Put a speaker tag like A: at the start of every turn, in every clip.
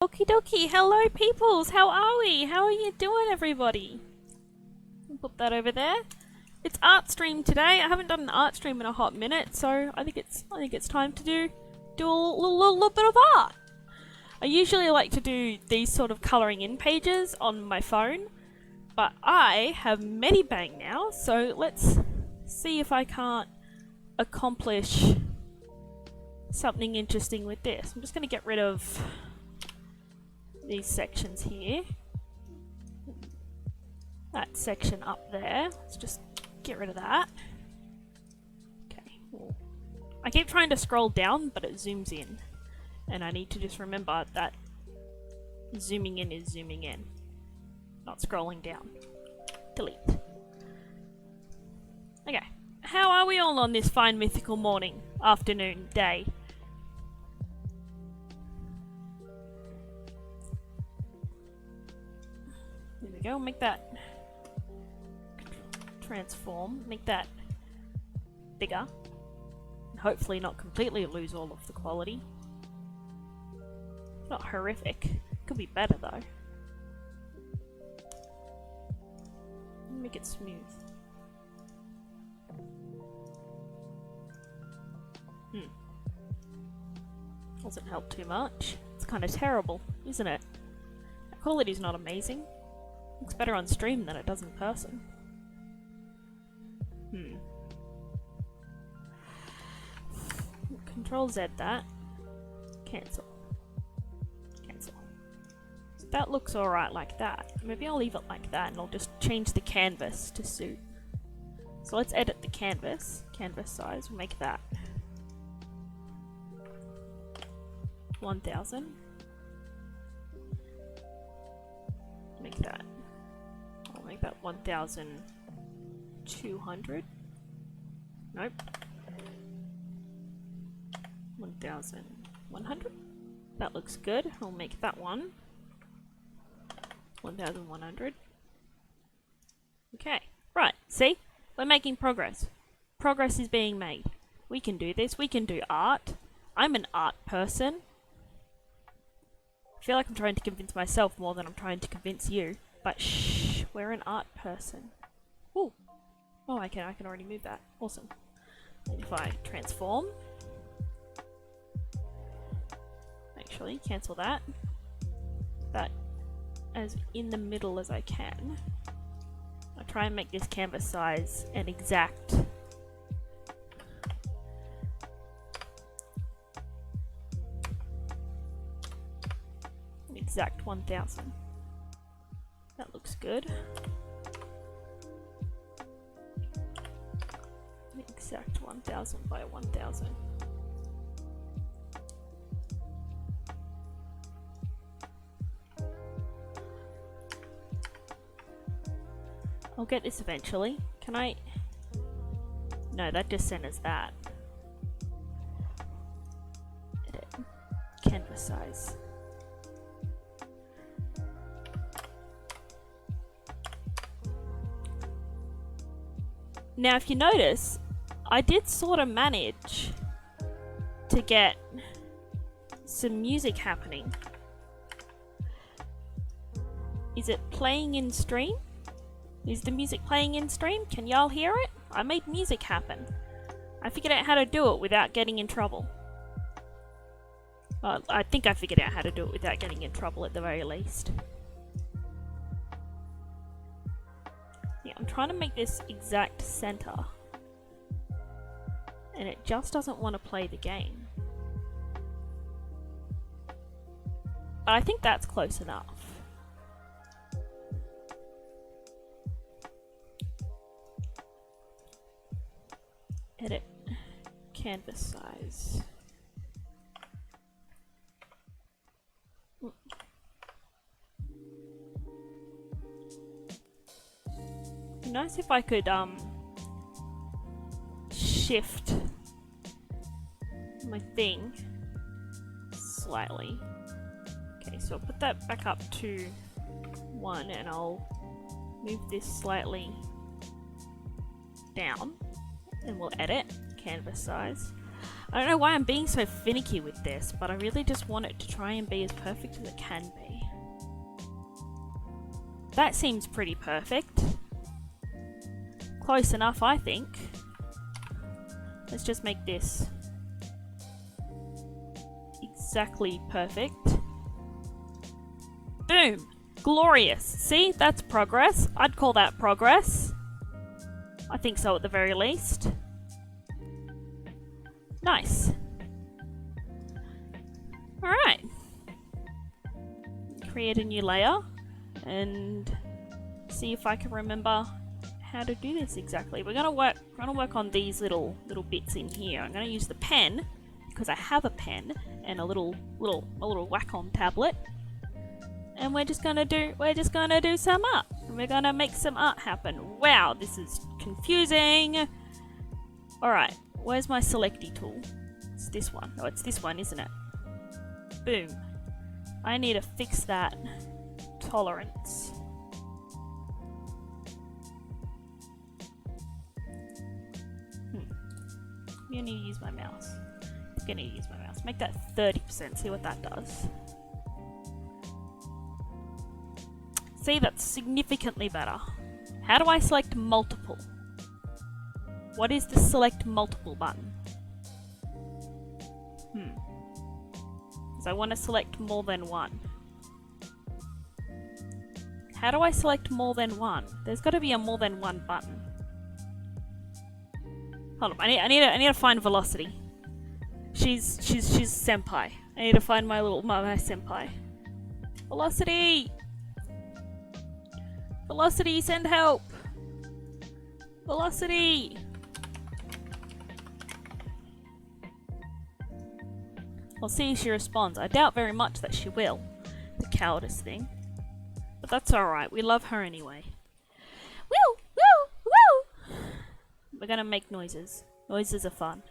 A: Okie dokie, hello peoples, how are we? How are you doing everybody? Put that over there. It's art stream today. I haven't done an art stream in a hot minute, so I think it's time to do a little bit of art. I usually like to do these sort of colouring in pages on my phone, but I have Medibang now, so let's see if I can't accomplish something interesting with this. I'm just going to get rid of these sections here. That section up there. Let's just get rid of that. Okay. Well, I keep trying to scroll down, but it zooms in. And I need to just remember that zooming in is zooming in, not scrolling down. Delete. Okay. How are we all on this fine mythical morning, afternoon, day? There we go, make that transform, make that bigger, and hopefully not completely lose all of the quality. Not horrific, could be better though. Make it smooth. Doesn't help too much. It's kind of terrible, isn't it? The quality's not amazing. Looks better on stream than it does in person. Control Z that. Cancel. Cancel. So that looks alright like that. Maybe I'll leave it like that and I'll just change the canvas to suit. So let's edit the canvas. Canvas size, we'll make that 1000. Make that. I'll make that 1200. Nope. 1100. That looks good. I'll make that one 1100. Okay. Right. See? We're making progress. Progress is being made. We can do this. We can do art. I'm an art person. I feel like I'm trying to convince myself more than I'm trying to convince you. But shh, we're an art person. Ooh. Oh, I can already move that. Awesome. If I transform. Actually, cancel that. That as in the middle as I can. I'll try and make this canvas size an exact 1000. That looks good. Exact 1000 by 1000. I'll get this eventually. Can I? No, that just centers that. Edit. Canvas size. Now, if you notice, I did sort of manage to get some music happening. Is it playing in stream? Is the music playing in stream? Can y'all hear it? I made music happen. I figured out how to do it without getting in trouble. Well, I think I figured out how to do it without getting in trouble at the very least. Yeah, I'm trying to make this exact center. And it just doesn't want to play the game. But I think that's close enough. Edit canvas size. Be nice if I could shift my thing slightly. Okay, so I'll put that back up to 1 and I'll move this slightly down and we'll edit canvas size. I don't know why I'm being so finicky with this, but I really just want it to try and be as perfect as it can be. That seems pretty perfect. Close enough, I think. Let's just make this exactly perfect. Boom! Glorious! See? That's progress. I'd call that progress. I think so at the very least. Nice. Alright. Create a new layer and see if I can remember how to do this exactly. We're gonna work on these little bits in here. I'm gonna use the pen because I have a pen and a little Wacom tablet. And we're just gonna do some art. We're gonna make some art happen. Wow, this is confusing. Alright, where's my selecty tool? It's this one. Oh, it's this one, isn't it? Boom. I need to fix that tolerance. I'm gonna use my mouse. I'm gonna use my mouse. Make that 30%, see what that does. See, that's significantly better. How do I select multiple? What is the select multiple button? Because I want to select more than one. How do I select more than one? There's got to be a more than one button. Hold on, I need to find Velocity. She's senpai. I need to find my senpai. Velocity! Velocity, send help! Velocity! I'll see if she responds. I doubt very much that she will. The cowardice thing. But that's alright, we love her anyway. Woo! Woo! Woo! We're gonna make noises. Noises are fun.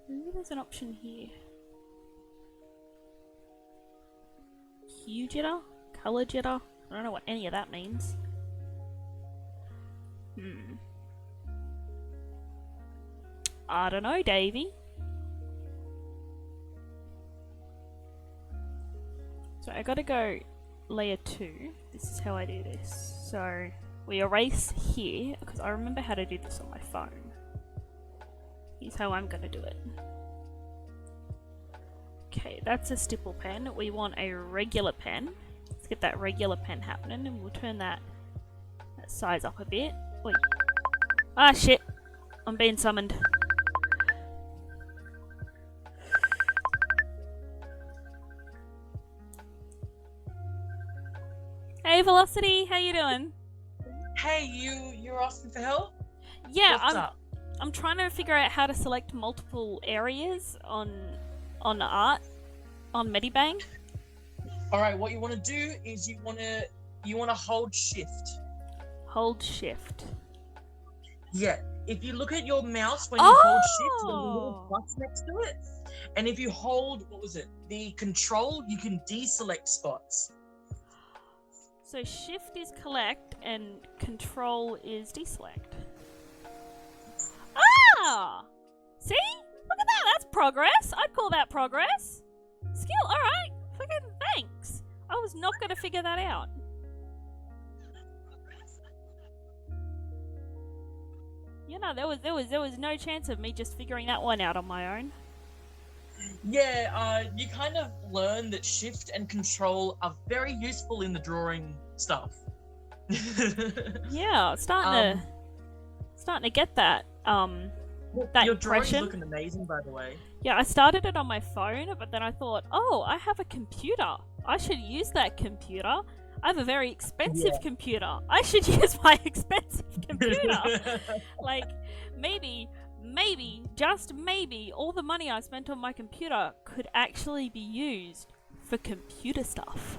A: Maybe there's an option here. Hue jitter? Color jitter? I don't know what any of that means. I don't know, Davey. So I gotta go layer 2. This is how I do this. So we erase here, because I remember how to do this on my phone. Here's how I'm gonna do it. Okay, that's a stipple pen. We want a regular pen. Let's get that regular pen happening, and we'll turn that size up a bit. Wait. Ah, shit. I'm being summoned. Hey, Velocity, how you doing?
B: Hey, you're asking for help?
A: Yeah,
B: What's up?
A: I'm trying to figure out how to select multiple areas on art on Medibang.
B: All right, what you want to do is you want to hold shift.
A: Hold shift.
B: Yeah. If you look at your mouse when you hold shift, there's a little plus next to it. And if you hold, the control, you can deselect spots.
A: So shift is collect and control is deselect. Ah! See? Look at that, that's progress. I'd call that progress. Skill, alright. Fucking thanks. I was not gonna figure that out. You know, there was no chance of me just figuring that one out on my own.
B: Yeah, you kind of learn that shift and control are very useful in the drawing stuff.
A: Yeah, starting to get that that
B: your
A: impression.
B: drawing's looking amazing, by the way.
A: Yeah, I started it on my phone, but then I thought, oh, I have a computer. I should use that computer. I have a very expensive computer. I should use my expensive computer. Like, maybe, just maybe, all the money I spent on my computer could actually be used for computer stuff.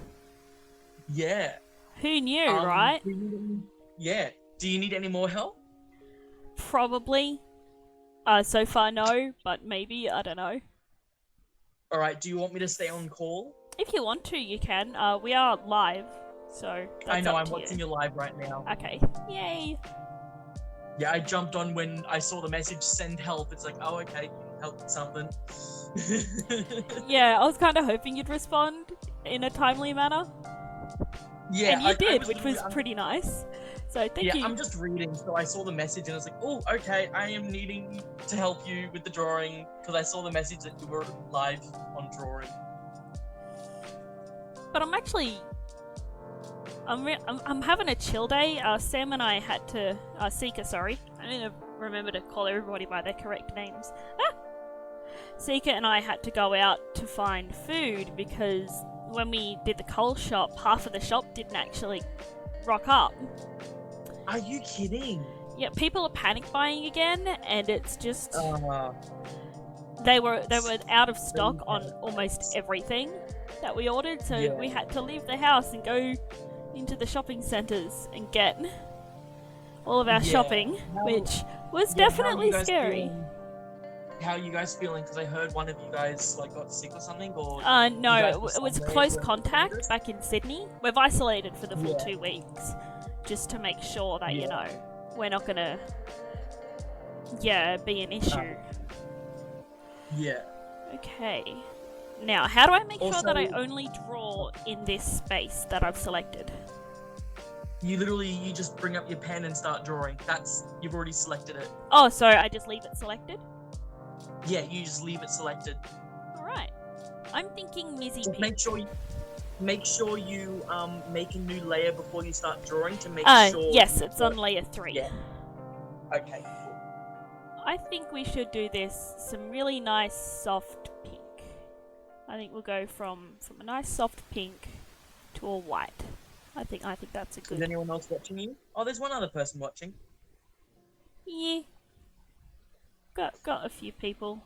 B: Yeah.
A: Who knew, right?
B: Yeah. Do you need any more help?
A: Probably. So far, no, but maybe, I don't know.
B: Alright, do you want me to stay on call?
A: If you want to, you can. We are live, so that's
B: I know,
A: up
B: I'm
A: to
B: watching
A: you
B: you live right now.
A: Okay. Yay!
B: Yeah, I jumped on when I saw the message send help. It's like, oh, okay, help with something.
A: Yeah, I was kind of hoping you'd respond in a timely manner.
B: Yeah,
A: And you
B: I
A: did,
B: was
A: which was
B: literally-
A: pretty nice. So thank
B: yeah,
A: you.
B: I'm just reading, so I saw the message and I was like, oh, okay, I am needing to help you with the drawing because I saw the message that you were live on drawing.
A: But I'm actually, I'm having a chill day. Sam and I had to, Seeker, sorry. I need to remember to call everybody by their correct names. Seeker and I had to go out to find food because when we did the coal shop, half of the shop didn't actually rock up.
B: Are you kidding?
A: Yeah, people are panic buying again, and it's just
B: Uh,
A: they were out of stock on almost everything that we ordered, so
B: Yeah.
A: we had to leave the house and go into the shopping centres and get all of our
B: Yeah.
A: shopping, which was
B: yeah,
A: definitely scary.
B: How are you guys feeling? Because I heard one of you guys like got sick or something, or
A: No,
B: you guys were
A: it was
B: somewhere
A: close
B: during
A: contact
B: this?
A: back in Sydney. We've isolated for the full
B: Yeah.
A: 2 weeks just to make sure that, you
B: Yeah.
A: know, we're not gonna, be an issue.
B: Yeah.
A: Okay. Now, how do I make sure that I
B: Also-
A: only draw in this space that I've selected?
B: You just bring up your pen and start drawing. You've already selected it.
A: Oh, so I just leave it selected?
B: Yeah, you just leave it selected.
A: Alright. I'm thinking Mizzy
B: Just
A: Pink.
B: make sure you make a new layer before you start drawing to make sure.
A: Yes,
B: you
A: it's on layer 3.
B: Yeah. Okay. Cool.
A: I think we should do this some really nice soft pink. I think we'll go from a nice soft pink to a white. I think that's a
B: Is
A: good.
B: anyone else watching you? Oh, there's one other person watching.
A: Yeah. Got a few people.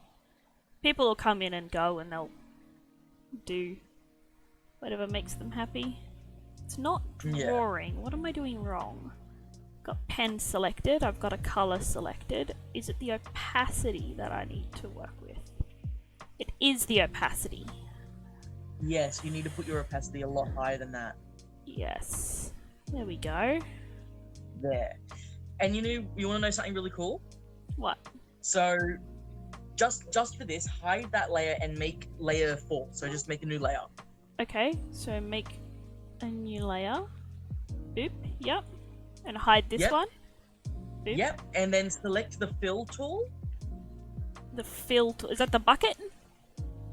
A: People will come in and go and they'll do whatever makes them happy. It's not
B: Yeah.
A: drawing. What am I doing wrong? Got pen selected. I've got a color selected. Is it the opacity that I need to work with? It is the opacity.
B: Yes, you need to put your opacity a lot higher than that.
A: Yes. There we go.
B: There. And you want to know something really cool?
A: What?
B: So, just for this, hide that layer and make layer 4. So just make a new layer.
A: Okay, so make a new layer. Boop. Yep. And hide this
B: Yep.
A: one. Boop.
B: Yep. And then select the fill tool.
A: The fill tool. Is that the bucket?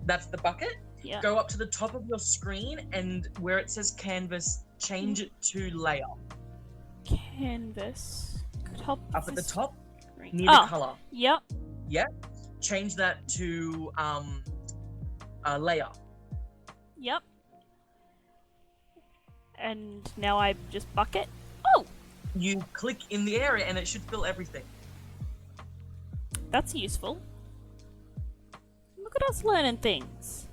B: That's the bucket.
A: Yeah.
B: Go up to the top of your screen and where it says canvas, change it to layer.
A: Canvas. Top.
B: Up at the
A: this
B: top,
A: screen.
B: near
A: Oh,
B: the color.
A: yep.
B: Yep. Change that to layer.
A: Yep. And now I just bucket. Oh,
B: You click in the area and it should fill everything.
A: that's useful. Look at us learning things.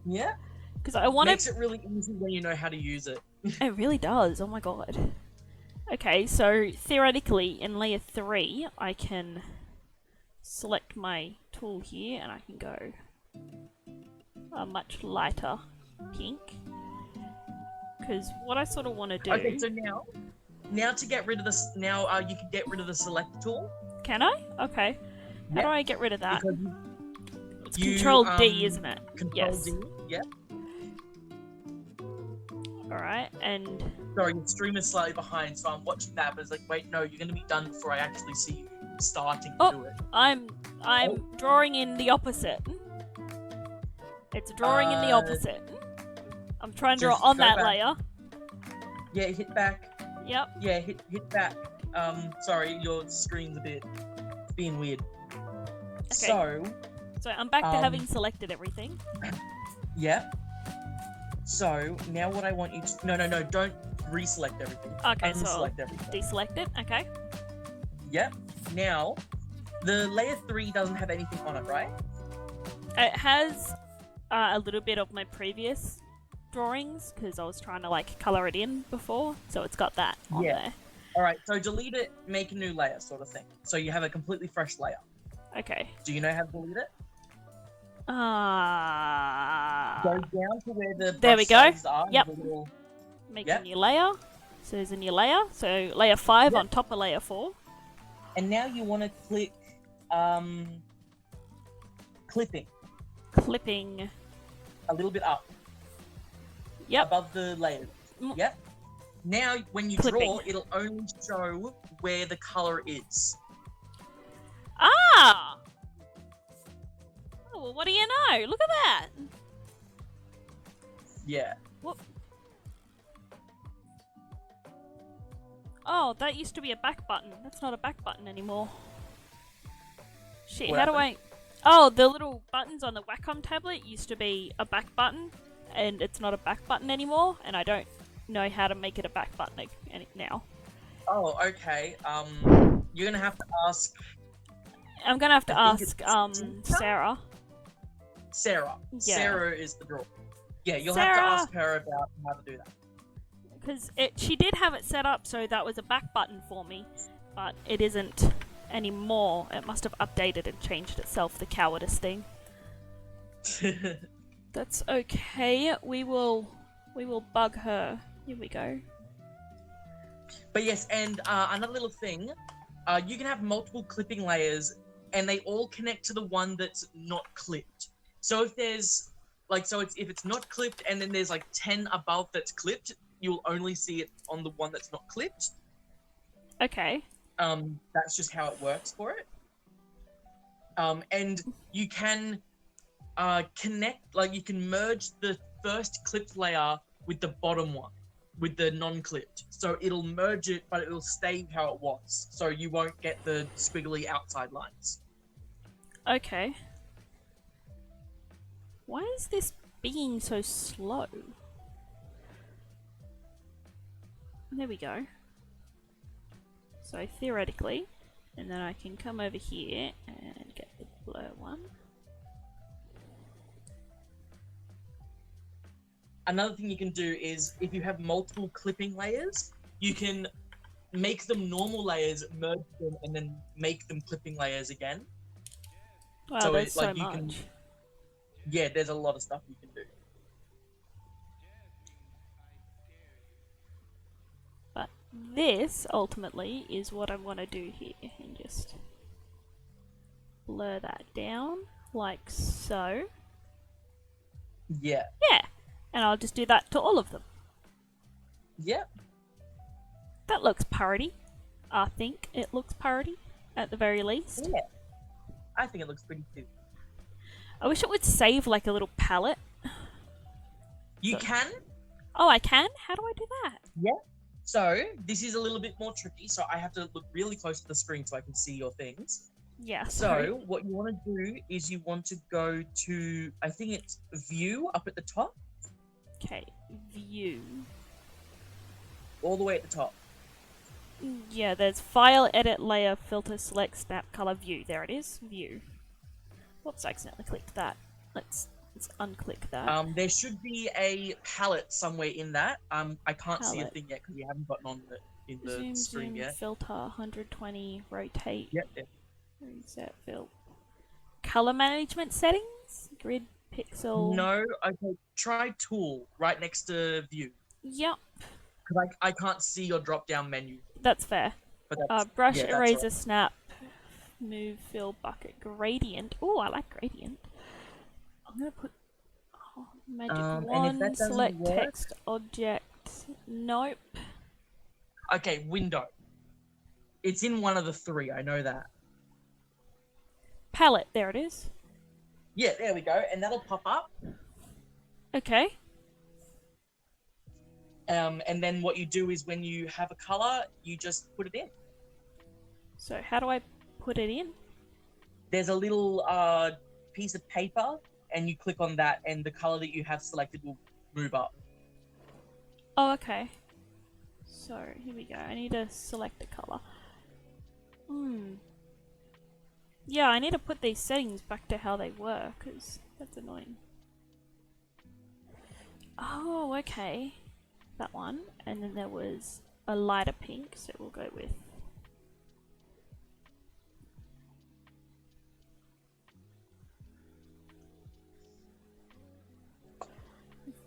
B: Yeah.
A: Because I want
B: Makes
A: to.
B: it really easy when you know how to use it.
A: It really does. Oh my god. Okay, so theoretically, in layer 3, I can select my tool here and I can go a much lighter pink. Because what I sort of want to do.
B: Okay, so now to get rid of this, you can get rid of the select tool.
A: Can I? Okay. How
B: Yep.
A: do I get rid of that?
B: Because
A: It's
B: you,
A: Control D, isn't it?
B: Control
A: Yes.
B: D. Yeah.
A: Alright, and.
B: Sorry, your stream is slightly behind, so I'm watching that, but it's like, wait, no, you're gonna be done before I actually see you starting to
A: Oh.
B: do it.
A: I'm drawing in the opposite. It's drawing in the opposite. I'm trying to draw
B: just
A: on
B: go
A: that
B: back.
A: layer.
B: Yeah, hit back.
A: Yep.
B: Yeah, hit back. Sorry, your screen's it's being weird. So,
A: So I'm back to
B: Um,
A: having selected everything.
B: yeah. So, now what I want you to... No, don't reselect everything.
A: Okay, so I'll
B: Unselect everything.
A: deselect it. Okay.
B: Yep. Now, the layer 3 doesn't have anything on it, right?
A: It has a little bit of my previous drawings because I was trying to like color it in before, so it's got that on
B: Yeah.
A: there.
B: Alright, so delete it, make a new layer sort of thing. So you have a completely fresh layer.
A: Okay.
B: Do you know how to delete it? Go
A: Ah.
B: down to where the
A: There
B: brush
A: we go.
B: sizes are.
A: Yep.
B: The little...
A: Make
B: Yep.
A: a new layer. So there's a new layer. So layer 5
B: Yep.
A: on top of layer 4.
B: And now you want to click clipping
A: Clipping.
B: a little bit up.
A: Yep.
B: Above the layers. Yep. Now, when you
A: Clipping.
B: draw, it'll only show where the color is.
A: Ah! Oh, well, what do you know? Look at that.
B: Yeah.
A: What? Oh, that used to be a back button. That's not a back button anymore. Shit,
B: What
A: how do
B: happened?
A: Oh, the little buttons on the Wacom tablet used to be a back button, and it's not a back button anymore, and I don't know how to make it a back button now.
B: Oh, okay. You're gonna have to ask.
A: I'm gonna have to
B: I think
A: ask,
B: it's
A: Sarah.
B: Sarah.
A: Yeah.
B: Sarah is the drawer. Yeah, you'll
A: Sarah,
B: have to ask her about how to do that.
A: because she did have it set up so that was a back button for me, but it isn't anymore. It must have updated and changed itself, the cowardice thing. That's okay. We will bug her. Here we go.
B: But yes, and another little thing, you can have multiple clipping layers, and they all connect to the one that's not clipped. So if there's if it's not clipped, and then there's like 10 above that's clipped, you'll only see it on the one that's not clipped.
A: Okay.
B: That's just how it works for it. And you can connect, like you can merge the first clipped layer with the bottom one, with the non-clipped. So it'll merge it, but it'll stay how it was. So you won't get the squiggly outside lines.
A: Okay. Why is this being so slow? There we go. So theoretically, and then I can come over here and get the blur one.
B: Another thing you can do is, if you have multiple clipping layers, you can make them normal layers, merge them, and then make them clipping layers again.
A: Wow,
B: So
A: there's
B: it, like,
A: so
B: you
A: much.
B: can, yeah, there's a lot of stuff you can do.
A: But this, ultimately, is what I want to do here, and just blur that down, like so.
B: Yeah.
A: Yeah, and I'll just do that to all of them.
B: Yep.
A: That looks parody. I think it looks parody, at the very least.
B: Yeah. I think it looks pretty too.
A: I wish it would save like a little palette.
B: You can.
A: Oh, I can? How do I do that?
B: Yeah. So this is a little bit more tricky. So I have to look really close to the screen so I can see your things.
A: Yeah,
B: So what you want to do is you want to go to, I think it's view up at the top.
A: Okay, view.
B: All the way at the top.
A: Yeah, there's file, edit, layer, filter, select, snap, color, view. There it is, view. Whoops, I accidentally clicked that. Let's unclick that.
B: There should be a palette somewhere in that. I can't see a
A: Palette.
B: thing yet because we haven't gotten on in the
A: Zoom,
B: screen
A: zoom,
B: yet.
A: filter, 120, rotate,
B: Yep.
A: reset, fill. Color management settings, grid, pixel.
B: No. Okay. Try tool right next to view.
A: Yep,
B: Because I can't see your drop down menu.
A: that's fair.
B: But that's,
A: Brush,
B: yeah, that's
A: eraser,
B: right.
A: snap, move, fill, bucket, gradient. Oh, I like gradient. I'm gonna put magic
B: And if
A: wand,
B: that doesn't
A: select
B: work-
A: text, object. Nope.
B: Okay, window. It's in one of the three. I know that.
A: Palette, there it is.
B: Yeah, there we go. And that'll pop up.
A: Okay.
B: And then what you do is when you have a color, you just put it in.
A: So how do I put it in?
B: There's a little piece of paper, and you click on that, and the color that you have selected will move up.
A: Oh, okay. So here we go. I need to select a color. Yeah, I need to put these settings back to how they were, because that's annoying. Oh, okay. That one. And then there was a lighter pink, so we'll go with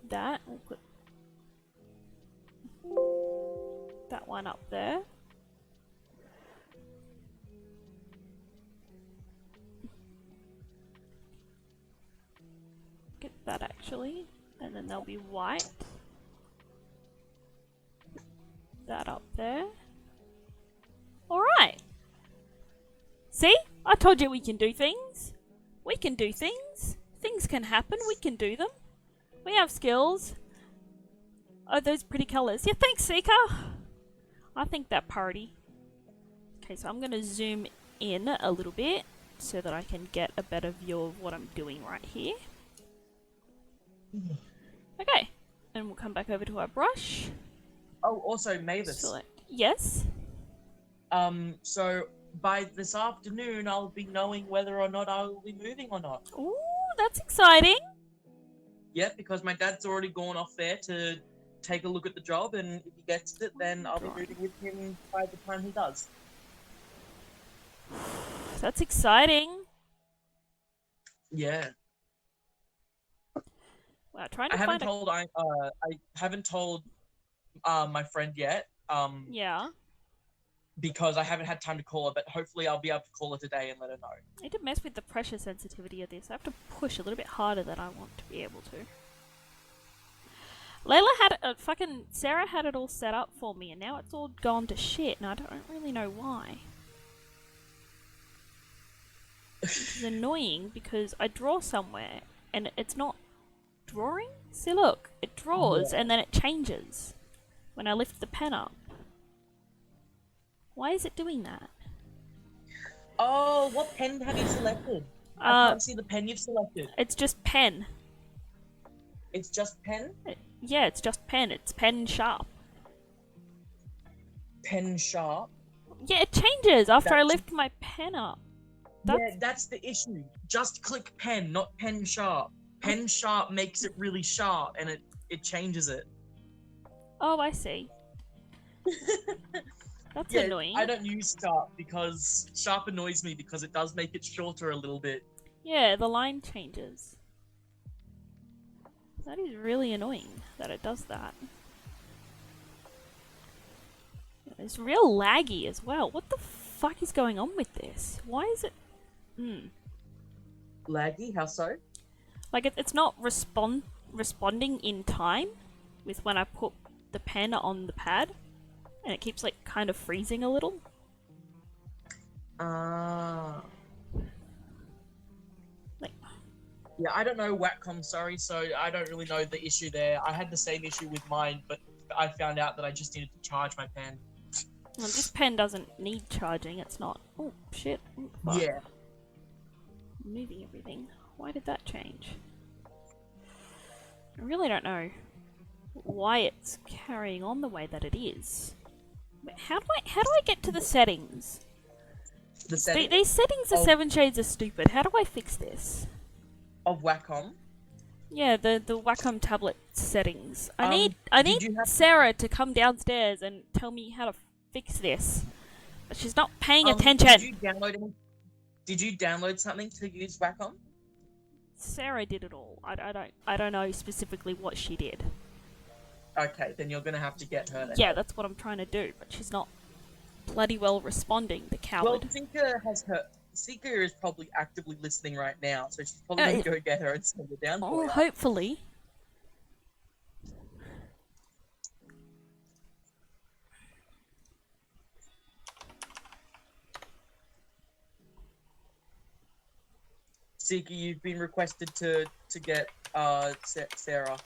A: that. We'll put that one up there. Get that actually. And then there'll be white. That up there. Alright. See? I told you we can do things. We can do things. Things can happen. We can do them. We have skills. Oh, those pretty colours. Yeah, thanks, Seeker. I think that party. Okay, so I'm going to zoom in a little bit so that I can get a better view of what I'm doing right here. Okay, and we'll come back over to our brush.
B: Oh, also, Mavis.
A: Select. Yes?
B: So by this afternoon, I'll be knowing whether or not I will be moving or not.
A: Ooh, that's exciting.
B: Yep, because my dad's already gone off there to take a look at the job, and if he gets it, then I'll be moving with him by the time he does.
A: That's exciting.
B: Yeah.
A: Wow, trying to
B: I haven't told my friend yet.
A: Yeah.
B: Because I haven't had time to call her, but hopefully I'll be able to call her today and let her know.
A: I need to mess with the pressure sensitivity of this. I have to push a little bit harder than I want to be able to. Layla had Sarah had it all set up for me, and now it's all gone to shit, and I don't really know why. Which is annoying because I draw somewhere and it's not drawing. See, look, it draws and then it changes when I lift the pen up. Why is it doing that?
B: Oh, what pen have you selected? I can't see the pen you've selected.
A: It's just pen.
B: It's just pen?
A: Yeah, it's just pen. It's pen sharp.
B: Pen sharp?
A: Yeah, it changes after I lift my pen up.
B: Yeah, that's the issue. Just click pen, not pen sharp. Pen sharp makes it really sharp, and it changes it.
A: Oh, I see. That's annoying.
B: I don't use sharp because sharp annoys me because it does make it shorter a little bit.
A: Yeah, the line changes. That is really annoying that it does that. It's real laggy as well. What the fuck is going on with this? Why is it...
B: Laggy? How so?
A: Like, it's not responding in time with when I put the pen on the pad. And it keeps, like, kind of freezing a little. Like...
B: Yeah, I don't know Wacom, sorry, so I don't really know the issue there. I had the same issue with mine, but I found out that I just needed to charge my pen.
A: Well, this pen doesn't need charging, it's not... Oh, shit. Oh, fuck.
B: Yeah.
A: Moving everything. Why did that change? I really don't know why it's carrying on the way that it is. But how do I get to the settings?
B: The settings?
A: These settings are 7 shades of stupid. How do I fix this?
B: Of Wacom?
A: Yeah, the Wacom tablet settings. I need
B: you have
A: Sarah to come downstairs and tell me how to fix this. But she's not paying attention.
B: Did you download something to use Wacom?
A: Sarah did it all. I don't know specifically what she did.
B: Okay, then you're gonna have to get her then.
A: Yeah, that's what I'm trying to do, but she's not bloody well responding, the coward.
B: Well, Seeker is probably actively listening right now, so she's probably gonna go get her and send it down for you.
A: Hopefully.
B: Seeker, you've been requested to get Sarah.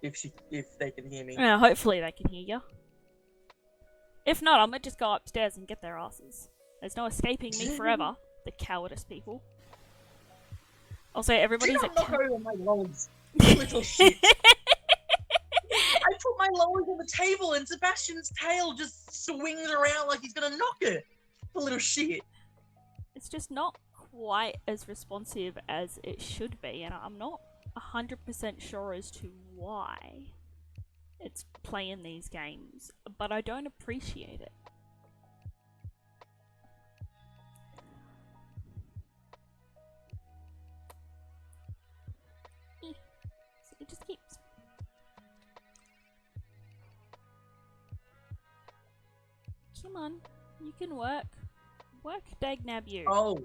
B: If they can hear me.
A: Yeah, hopefully they can hear you. If not, I'm gonna just go upstairs and get their asses. There's no escaping me forever. The cowardice people. Also, everybody's
B: knock over my lollies, little shit. I put my lollies on the table and Sebastian's tail just swings around like he's gonna knock it. The little shit.
A: It's just not quite as responsive as it should be, and I'm not 100% sure as to why it's playing these games, but I don't appreciate it. So it just keeps... Come on, you can work. Work, Dagnab, you.
B: Oh.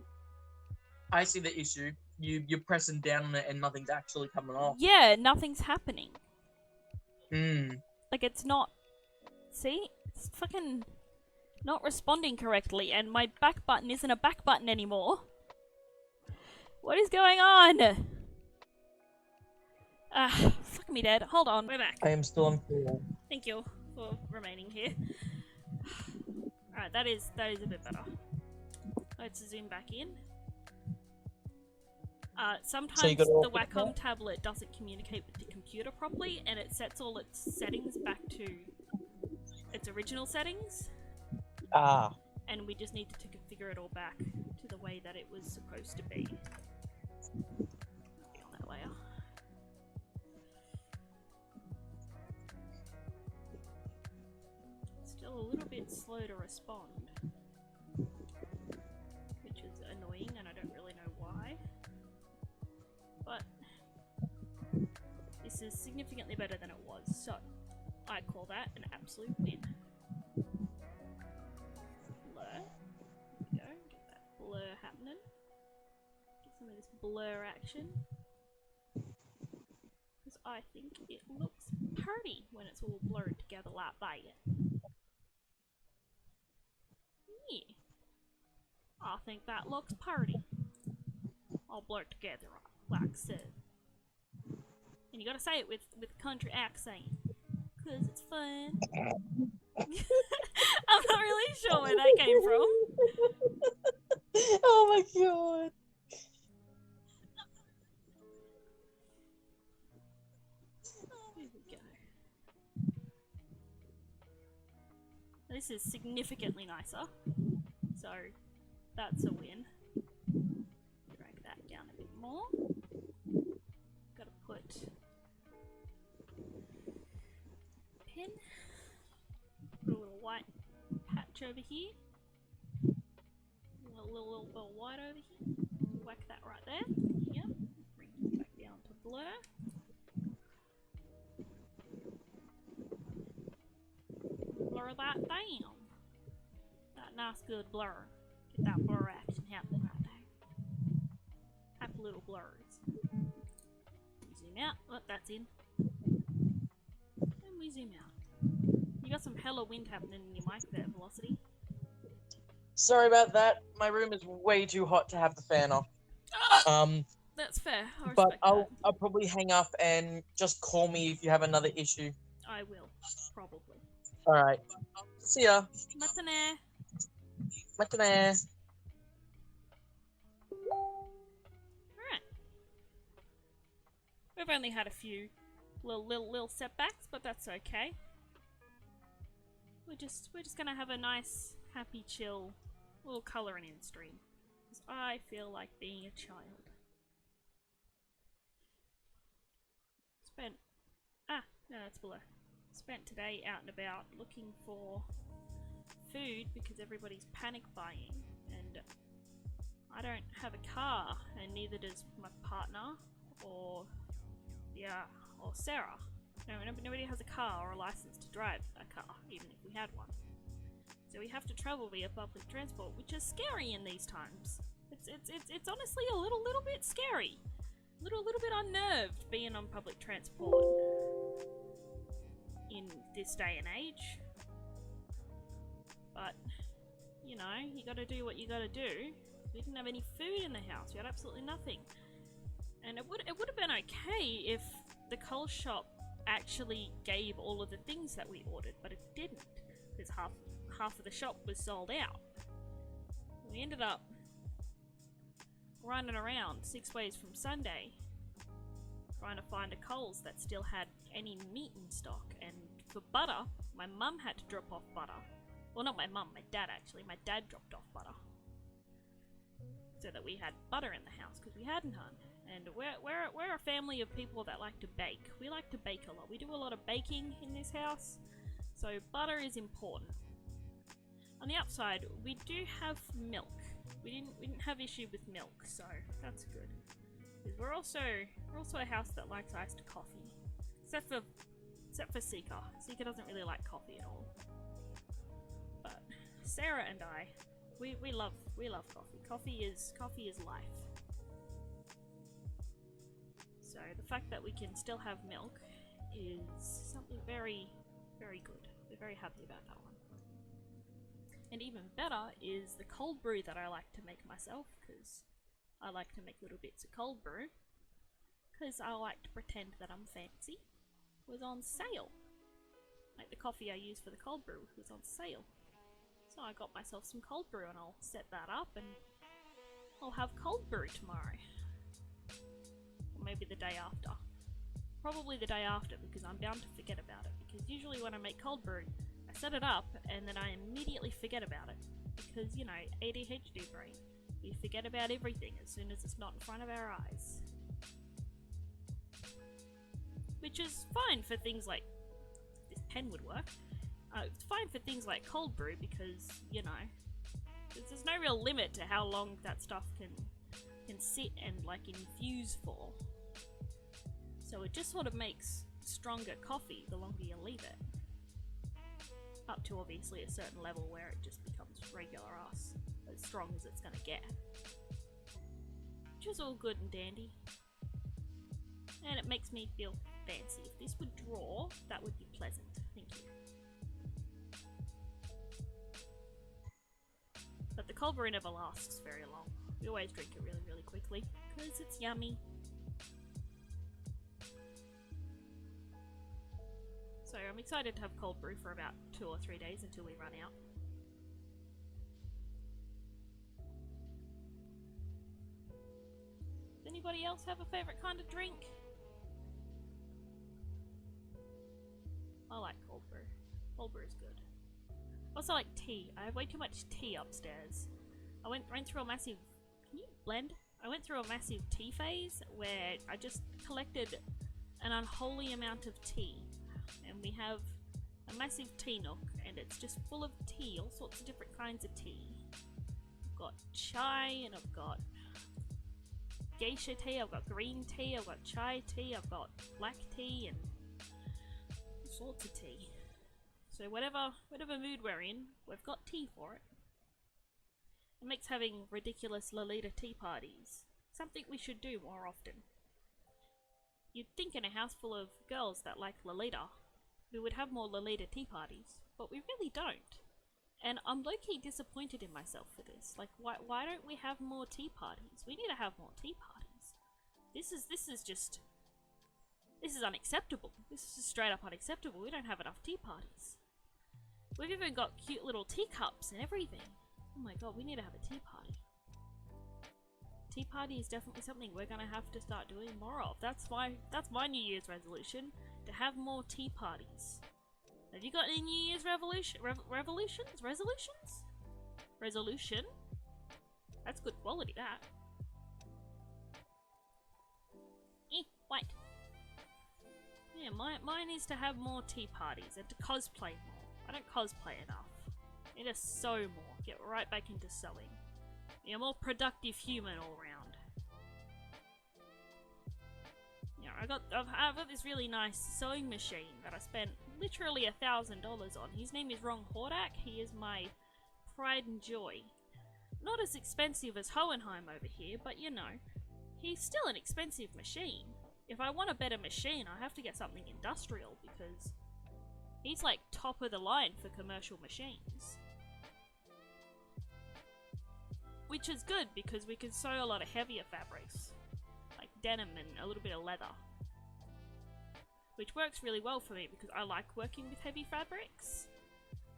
B: I see the issue. You're pressing down on it and nothing's actually coming off.
A: Yeah, nothing's happening.
B: Hmm.
A: Like, it's not... See? It's fucking not responding correctly, and my back button isn't a back button anymore. What is going on? Fuck me dead. Hold on, we're back.
B: I am still unclear.
A: Thank you for remaining here. Alright, that is a bit better. Let's zoom back in. Sometimes
B: So
A: the Wacom tablet doesn't communicate with the computer properly, and it sets all its settings back to its original settings.
B: Ah.
A: And we just need to configure it all back to the way that it was supposed to be. Get on that layer. Still a little bit slow to respond, which is annoying, and I don't really know why. But this is significantly better than it was, so I call that an absolute win. Blur. There we go. Get that blur happening. Get some of this blur action. Because I think it looks pretty when it's all blurred together like that. Yeah. I think that looks pretty. All blurred together like so. And you gotta say it with a country accent. Cause it's fun. I'm not really sure where that came from.
B: Oh my god.
A: Here we go. This is significantly nicer. So that's a win. Drag that down a bit more. Gotta put pin. Put a little white patch over here. A little white over here. Whack that right there. Yep. Bring it back down to blur. Blur that down. That nice good blur. Get that blur action happening right there. Happy little blurs. Zoom out. Oh, that's in. And we zoom out. You got some hella wind happening in your mic there, Velocity.
B: Sorry about that. My room is way too hot to have the fan off.
A: That's fair. I respect
B: But I'll
A: that.
B: probably hang up and just call me if you have another issue.
A: I will. Probably.
B: Alright. See ya.
A: Matinee.
B: Matinee.
A: Alright. We've only had a few little setbacks, but that's okay. We're just gonna have a nice, happy, chill little colouring in stream. Because I feel like being a child. No, that's below. Spent today out and about looking for food because everybody's panic buying, and I don't have a car, and neither does my partner or Sarah. No, nobody has a car or a license to drive a car, even if we had one. So we have to travel via public transport, which is scary in these times. It's honestly a little bit scary. Little bit unnerved being on public transport in this day and age. But, you know, you gotta do what you gotta do. We didn't have any food in the house. We had absolutely nothing. And it would have been okay if the Coles shop actually gave all of the things that we ordered, but it didn't, because half of the shop was sold out. We ended up running around 6 ways from Sunday trying to find a Coles that still had any meat in stock, and for butter, my mum had to drop off butter. Well, not my mum, my dad actually. My dad dropped off butter so that we had butter in the house because we had none. And we're a family of people that like to bake. We like to bake a lot. We do a lot of baking in this house, so butter is important. On the upside, we do have milk. We didn't have issue with milk, so that's good. Because we're also a house that likes iced coffee, except for Sika. Sika doesn't really like coffee at all. But Sarah and I, we love coffee. Coffee is life. the fact that we can still have milk is something very, very good. We're very happy about that one. And even better is the cold brew that I like to make myself, because I like to make little bits of cold brew, because I like to pretend that I'm fancy, was on sale. Like the coffee I use for the cold brew was on sale. So I got myself some cold brew and I'll set that up and I'll have cold brew tomorrow. Or maybe the day after. Probably the day after, because I'm bound to forget about it, because usually when I make cold brew, I set it up and then I immediately forget about it. Because, you know, ADHD brain. We forget about everything as soon as it's not in front of our eyes. Which is fine for things like this pen would work. It's fine for things like cold brew because, you know, there's no real limit to how long that stuff can sit and like infuse for. So it just sort of makes stronger coffee the longer you leave it. Up to obviously a certain level where it just becomes regular ass, as strong as it's gonna get. Which is all good and dandy. And it makes me feel fancy. If this would draw, that would be pleasant. Thank you. But the cold brew never lasts very long. We always drink it really, really quickly, because it's yummy. So I'm excited to have cold brew for about 2 or 3 days until we run out. Does anybody else have a favourite kind of drink? I like cold brew. Cold brew is good. Also like tea. I have way too much tea upstairs. I went through a massive... Can you blend? I went through a massive tea phase where I just collected an unholy amount of tea. And we have a massive tea nook and it's just full of tea, all sorts of different kinds of tea. I've got chai and I've got geisha tea, I've got green tea, I've got chai tea, I've got black tea and all sorts of tea. So whatever mood we're in, we've got tea for it. It makes having ridiculous Lolita tea parties something we should do more often. You'd think in a house full of girls that like Lolita, we would have more Lolita tea parties, but we really don't. And I'm low-key disappointed in myself for this. Like, why don't we have more tea parties? We need to have more tea parties. This is unacceptable. This is straight up unacceptable. We don't have enough tea parties. We've even got cute little teacups and everything. Oh my god, we need to have a tea party. Tea party is definitely something we're gonna have to start doing more of. That's my New Year's resolution, to have more tea parties. Have you got any New Year's resolutions? Resolution? That's good quality, that. Wait. Yeah, mine is to have more tea parties and to cosplay more. I don't cosplay enough. I need to sew more. Get right back into sewing. Be a more productive human all round. You know, I've got this really nice sewing machine that I spent literally $1,000 on. His name is Ron Hordak. He is my pride and joy. Not as expensive as Hohenheim over here, but you know, he's still an expensive machine. If I want a better machine, I have to get something industrial because he's like top of the line for commercial machines. Which is good because we can sew a lot of heavier fabrics, like denim and a little bit of leather. Which works really well for me because I like working with heavy fabrics.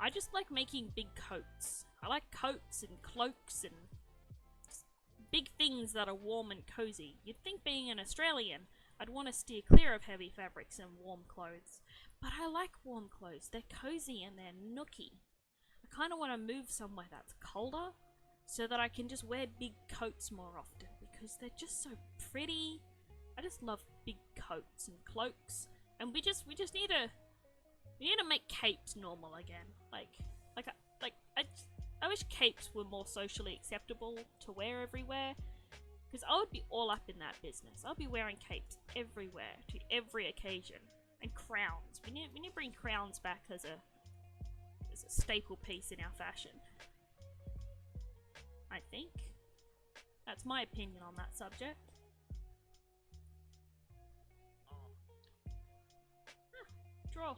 A: I just like making big coats. I like coats and cloaks and big things that are warm and cozy. You'd think being an Australian, I'd want to steer clear of heavy fabrics and warm clothes. But I like warm clothes. They're cozy and they're nooky. I kind of want to move somewhere that's colder so that I can just wear big coats more often because they're just so pretty. I just love big coats and cloaks, and we just need to make capes normal again. I wish capes were more socially acceptable to wear everywhere, because I would be all up in that business. I'll be wearing capes everywhere to every occasion, and crowns. We need to bring crowns back as a staple piece in our fashion. I think. That's my opinion on that subject. Draw.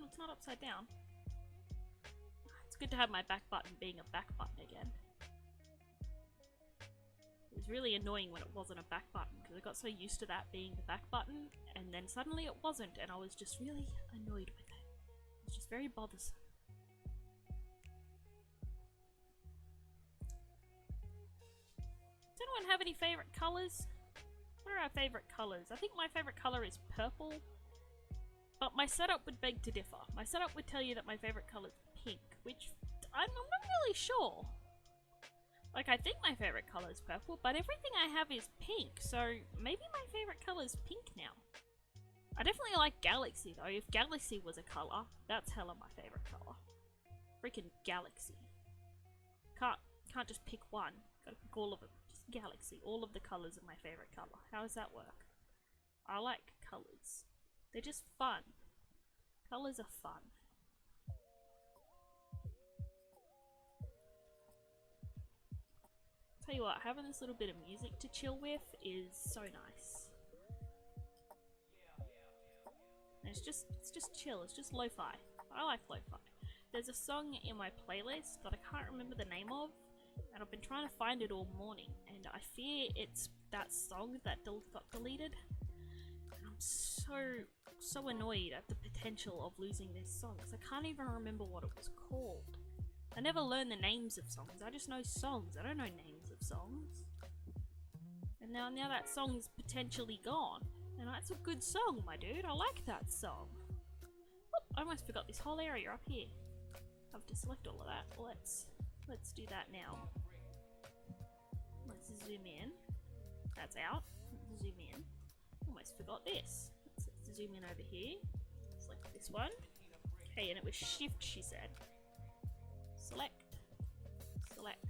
A: It's not upside down. It's good to have my back button being a back button again. It was really annoying when it wasn't a back button because I got so used to that being the back button and then suddenly it wasn't and I was just really annoyed with it. It was just very bothersome. Does anyone have any favourite colours? What are our favourite colours? I think my favourite colour is purple. But my setup would beg to differ. My setup would tell you that my favourite colour is pink, which I'm not really sure. Like, I think my favourite colour is purple, but everything I have is pink, so maybe my favourite colour is pink now. I definitely like Galaxy, though. If Galaxy was a colour, that's hella my favourite colour. Freaking Galaxy. Can't just pick one. Gotta pick all of them. Just Galaxy. All of the colours are my favourite colour. How does that work? I like colours. They're just fun. Colours are fun. Tell you what, having this little bit of music to chill with is so nice. And it's just chill, it's just lo-fi. I like lo-fi. There's a song in my playlist that I can't remember the name of, and I've been trying to find it all morning, and I fear it's that song that got deleted. And I'm so annoyed at the potential of losing this song, because I can't even remember what it was called. I never learn the names of songs, I just know songs, I don't know names of songs. And now that song is potentially gone. And that's a good song, my dude, I like that song. Oh, I almost forgot this whole area up here. I have to select all of that. Let's do that now. Let's zoom in. That's out. Let's zoom in. Almost forgot this. Let's zoom in over here. Select this one. Okay, and it was shift, she said. Select, select,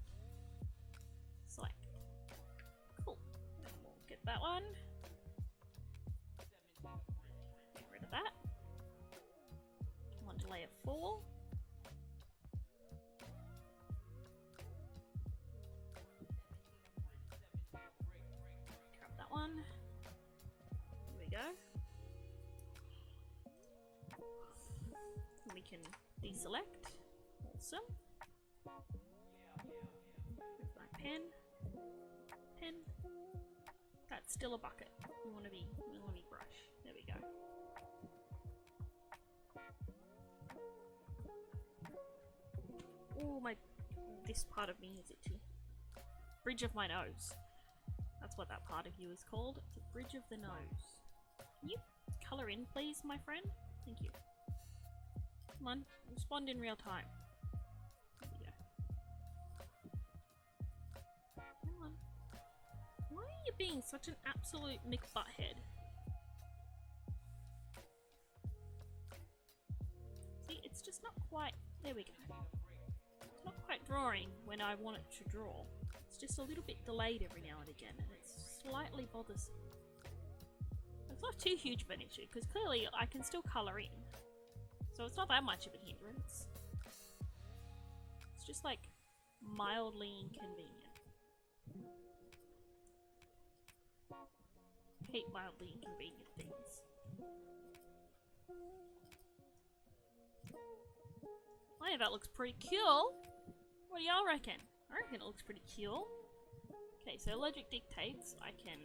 A: select. Cool. And we'll get that one. Get rid of that. Come on to layer 4. Grab that one. There we go. And we can deselect. Awesome. With my pen. That's still a bucket. We want to be brush. There we go. Oh, this part of me is itchy. Bridge of my nose. That's what that part of you is called. It's a bridge of the nose. Can you colour in, please, my friend? Thank you. Come on, respond in real time. There we go. Come on. Why are you being such an absolute McButthead? See, it's just not quite... There we go. It's not quite drawing when I want it to draw. It's just a little bit delayed every now and again, and it's slightly bothersome. It's not too huge of an issue, because clearly I can still colour in. So it's not that much of a hindrance. It's just like mildly inconvenient. I hate mildly inconvenient things. I think that looks pretty cool. What do y'all reckon? I reckon it looks pretty cool. Okay, so logic dictates I can...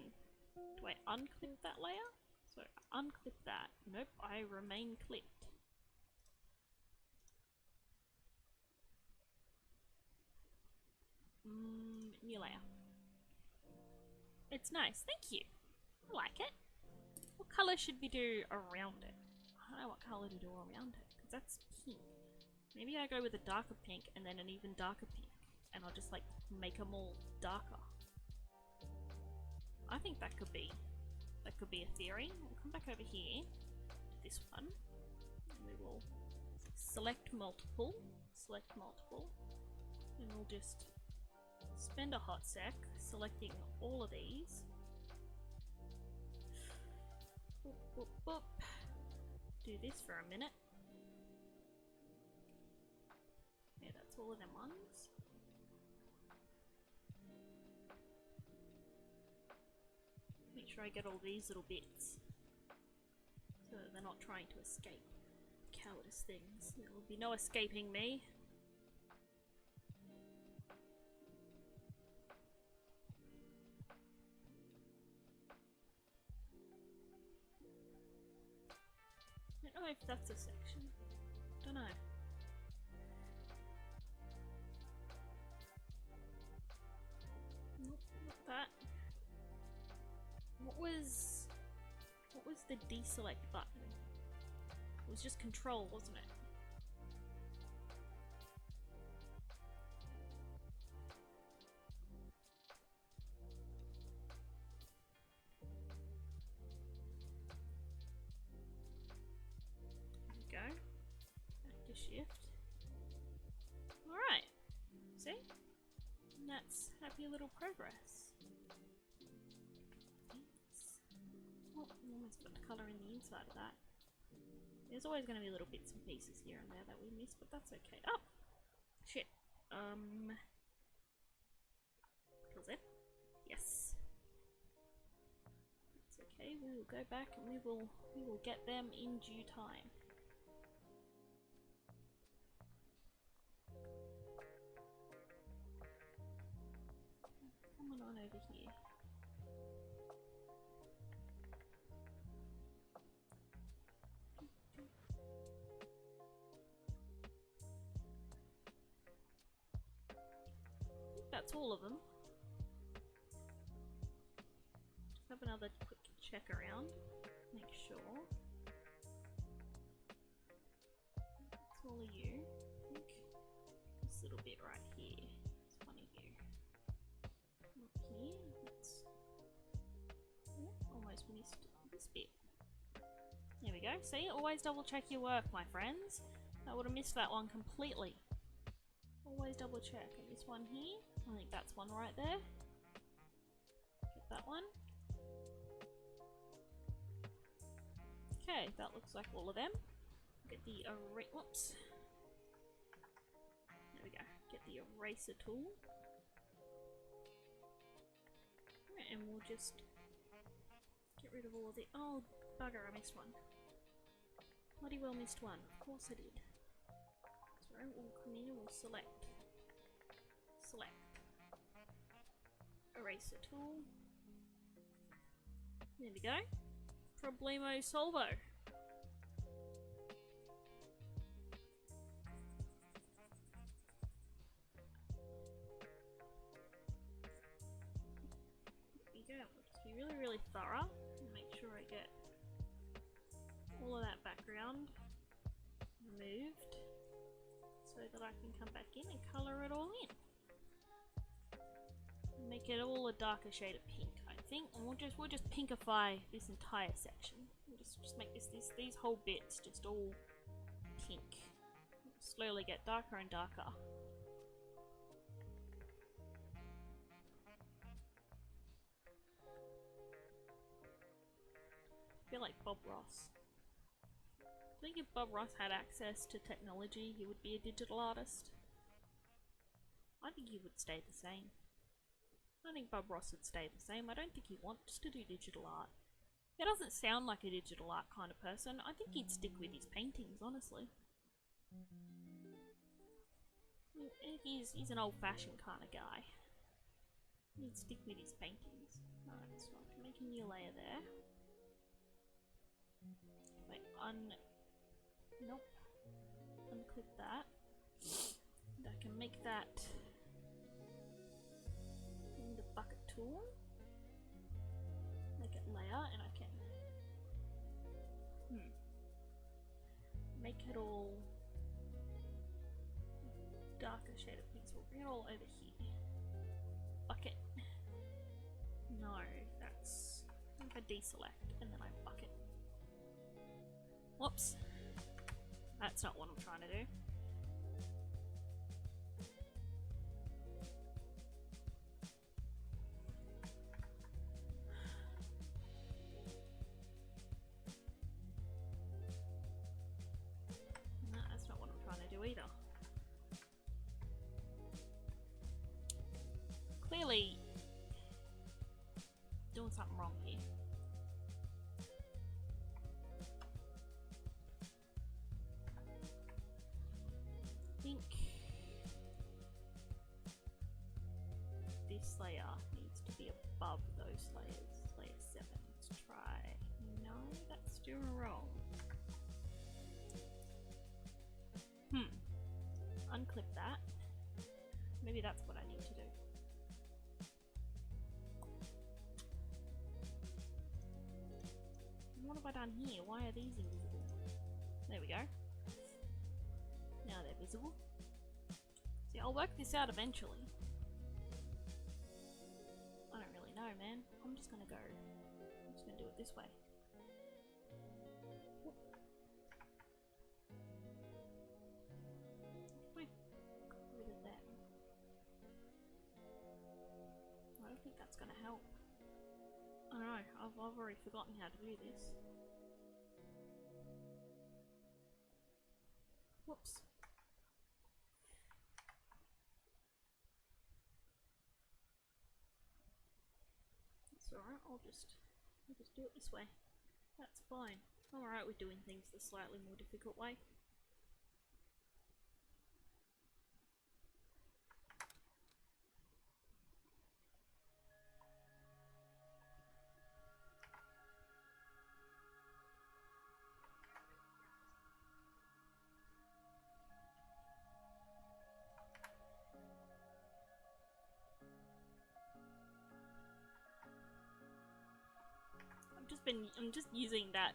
A: Do I unclip that layer? So unclip that. Nope, I remain clipped. New layer. It's nice, thank you. I like it. What colour should we do around it? I don't know what colour to do around it, because that's pink. Maybe I go with a darker pink and then an even darker pink, and I'll just like make them all darker. I think that could be a theory. We'll come back over here to this one, and we will select multiple, and we'll just spend a hot sec selecting all of these. Boop, boop, boop. Do this for a minute. Yeah, that's all of them ones. Make sure I get all these little bits. So that they're not trying to escape. Cowardice things. There will be no escaping me. I don't know if that's a section. Don't know. Nope, not that. What was the deselect button? It was just control, wasn't it? There we go. Back to shift. Alright. See? And that's happy little progress. Thanks. Oh, I almost put the colour in the inside of that. There's always going to be little bits and pieces here and there that we miss, but that's okay. Oh! Shit. Was it? Yes. It's okay, we will go back and we will get them in due time. Coming on over here. That's all of them. Just have another quick check around. Make sure. That's all of you. I think this little bit right here is one of you. Up here, that's... Oh, almost missed this bit. There we go. See, always double check your work, my friends. I would have missed that one completely. Always double check. And this one here, I think that's one right there. Get that one. Okay, that looks like all of them. Get the whoops. There we go. Get the eraser tool. And we'll just get rid of all of the... Oh, bugger, I missed one. Bloody well missed one. Of course I did. So we'll come in and we'll select. Select. Eraser tool. There we go. Problemo solvo. There we go. We'll just be really thorough and make sure I get all of that background removed so that I can come back in and colour it all in. Make it all a darker shade of pink, I think, and we'll just pinkify this entire section. We'll just make these whole bits just all pink. It'll slowly get darker and darker. I feel like Bob Ross. I think if Bob Ross had access to technology, he would be a digital artist. I think he would stay the same. I think Bob Ross would stay the same. I don't think he wants to do digital art. He doesn't sound like a digital art kind of person. I think he'd stick with his paintings, honestly. He's an old-fashioned kind of guy. He'd stick with his paintings. Alright, so I can make a new layer there. Wait, nope. Unclip that. And I can make that in the bucket tool. Make it layer, and I can make it all darker shade of pink. So we'll bring it all over here. Bucket. No, that's if I deselect and then I bucket. Whoops. That's not what I'm trying to do. No, that's not what I'm trying to do either. Clearly doing something wrong here. most layers. Layer 7. Let's try. No, that's still wrong. Unclip that. Maybe that's what I need to do. What have I done here? Why are these invisible? There we go. Now they're visible. See, I'll work this out eventually. I don't really know, man. I'm just gonna do it this way. Wait, got rid of that. I don't think that's gonna help. I don't know, I've already forgotten how to do this. Whoops. It's alright, I'll just do it this way. That's fine. I'm alright with doing things the slightly more difficult way. I'm just using that,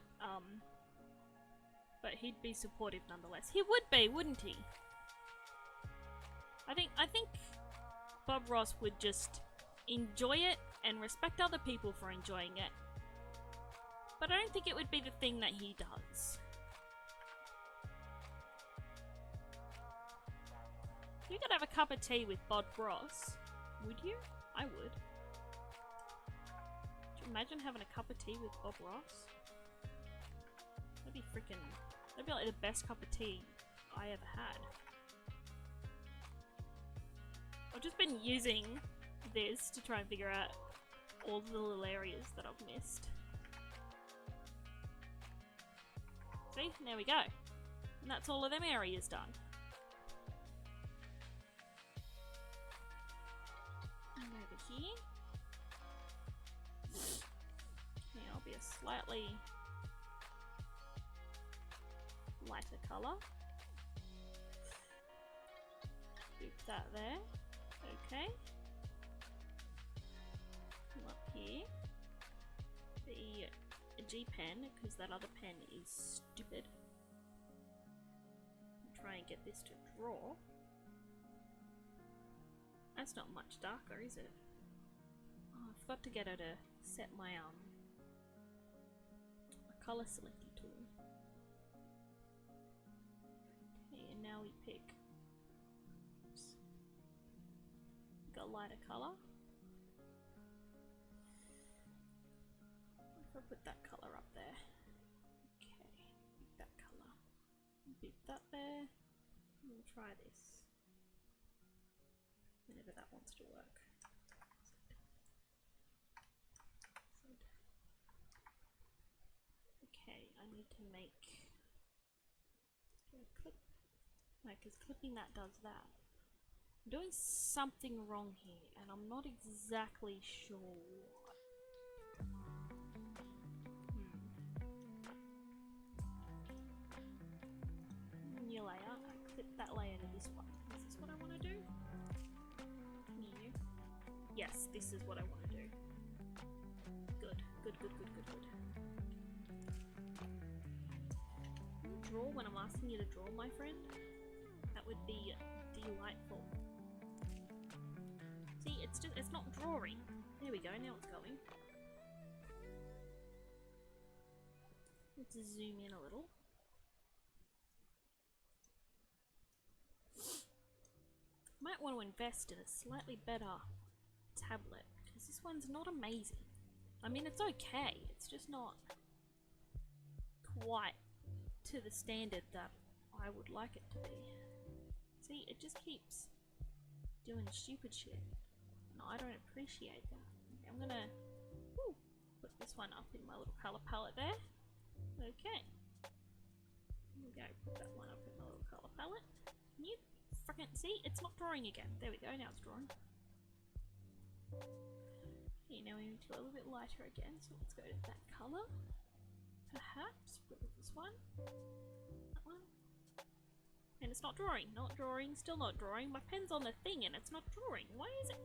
A: but he'd be supportive nonetheless. He would be, wouldn't he? I think Bob Ross would just enjoy it and respect other people for enjoying it. But I don't think it would be the thing that he does. You could have a cup of tea with Bob Ross, would you? I would. Imagine having a cup of tea with Bob Ross. That'd be like the best cup of tea I ever had. I've just been using this to try and figure out all the little areas that I've missed. See? There we go. And that's all of them areas done. And over here. I'll be a slightly lighter colour. Boop that there. Okay. Come up here. The G pen, because that other pen is stupid. Try and get this to draw. That's not much darker, is it? Oh, I forgot to get her to set my colour selecting tool. Okay, and now we pick a lighter colour. If I put that colour up there. Okay, pick that colour. Pick that there. We'll try this. Whenever that wants to work. Okay, I need to make... Do I clip? No, because clipping that does that. I'm doing something wrong here, and I'm not exactly sure what. New layer, I clip that layer to this one. Is this what I want to do? New. Yes, this is what I want to do. Good, good, good, good, good, good. Draw when I'm asking you to draw, my friend. That would be delightful. See, it's not drawing. There we go, now it's going. Let's zoom in a little. Might want to invest in a slightly better tablet, because this one's not amazing. I mean, it's okay, it's just not quite to the standard that I would like it to be. See, it just keeps doing stupid shit. And I don't appreciate that. Okay, I'm gonna put this one up in my little colour palette there. Okay. Here we go, put that one up in my little colour palette. Can you frickin' see? It's not drawing again. There we go, now it's drawing. Okay, now we need to go a little bit lighter again, so let's go to that colour. Perhaps, go with this one. That one. And it's not drawing, still not drawing. My pen's on the thing and it's not drawing. Why is it?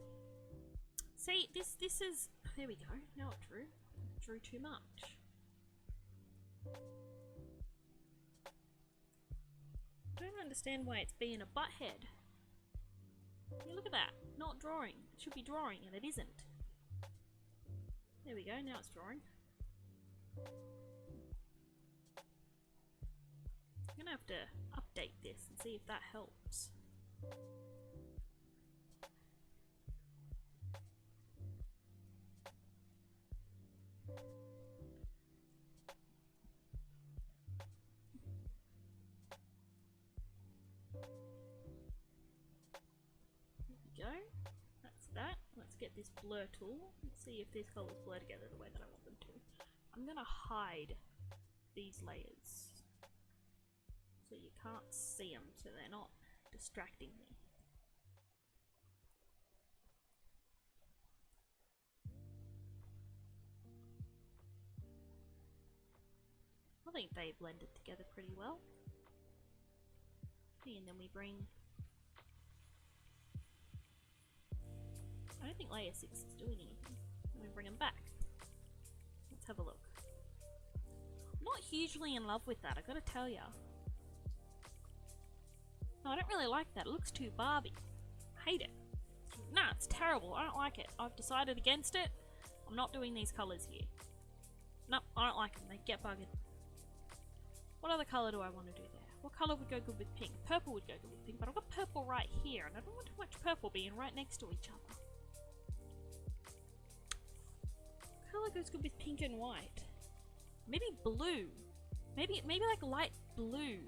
A: See, this is... There we go, now it drew. It drew too much. I don't understand why it's being a butthead. Yeah, look at that. Not drawing. It should be drawing and it isn't. There we go, now it's drawing. I'm gonna have to update this and see if that helps. Go. That's that. Let's get this blur tool and see if these colours blur together the way that I want them to. I'm gonna hide these layers so you can't see them, so they're not distracting me. I think they blended together pretty well. Okay, and then we bring... I don't think layer 6 is doing anything. Let me bring them back. Let's have a look. I'm not hugely in love with that, I gotta tell ya. No, I don't really like that. It looks too Barbie. I hate it. Nah, it's terrible. I don't like it. I've decided against it. I'm not doing these colours here. Nope, I don't like them. They get buggered. What other colour do I want to do there? What colour would go good with pink? Purple would go good with pink, but I've got purple right here, and I don't want too much purple being right next to each other. What colour goes good with pink and white? Maybe blue. Maybe like light blue.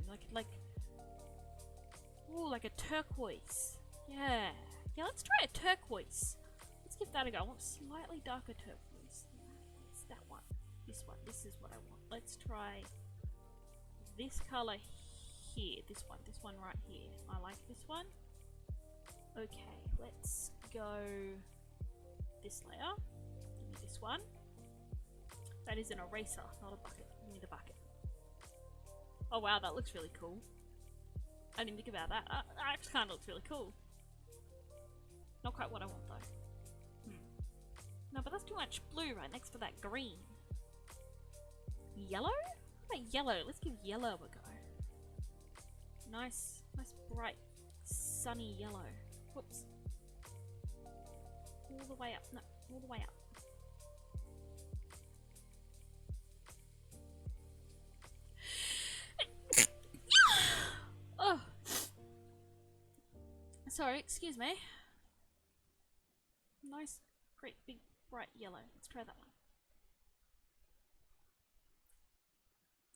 A: Ooh, like a turquoise. Yeah. Yeah, let's try a turquoise. Let's give that a go. I want slightly darker turquoise. It's that one. This one. This is what I want. Let's try this colour here. This one right here. I like this one. Okay, let's go this layer. Give me this one. That is an eraser, not a bucket. Give me the bucket. Oh wow, that looks really cool. I didn't think about that. That actually kind of looks really cool. Not quite what I want though. No, but that's too much blue right next to that green. Yellow? What about yellow? Let's give yellow a go. Nice bright, sunny yellow. Whoops. All the way up. No, all the way up. Oh. Sorry, excuse me. Nice, great, big, bright yellow. Let's try that one.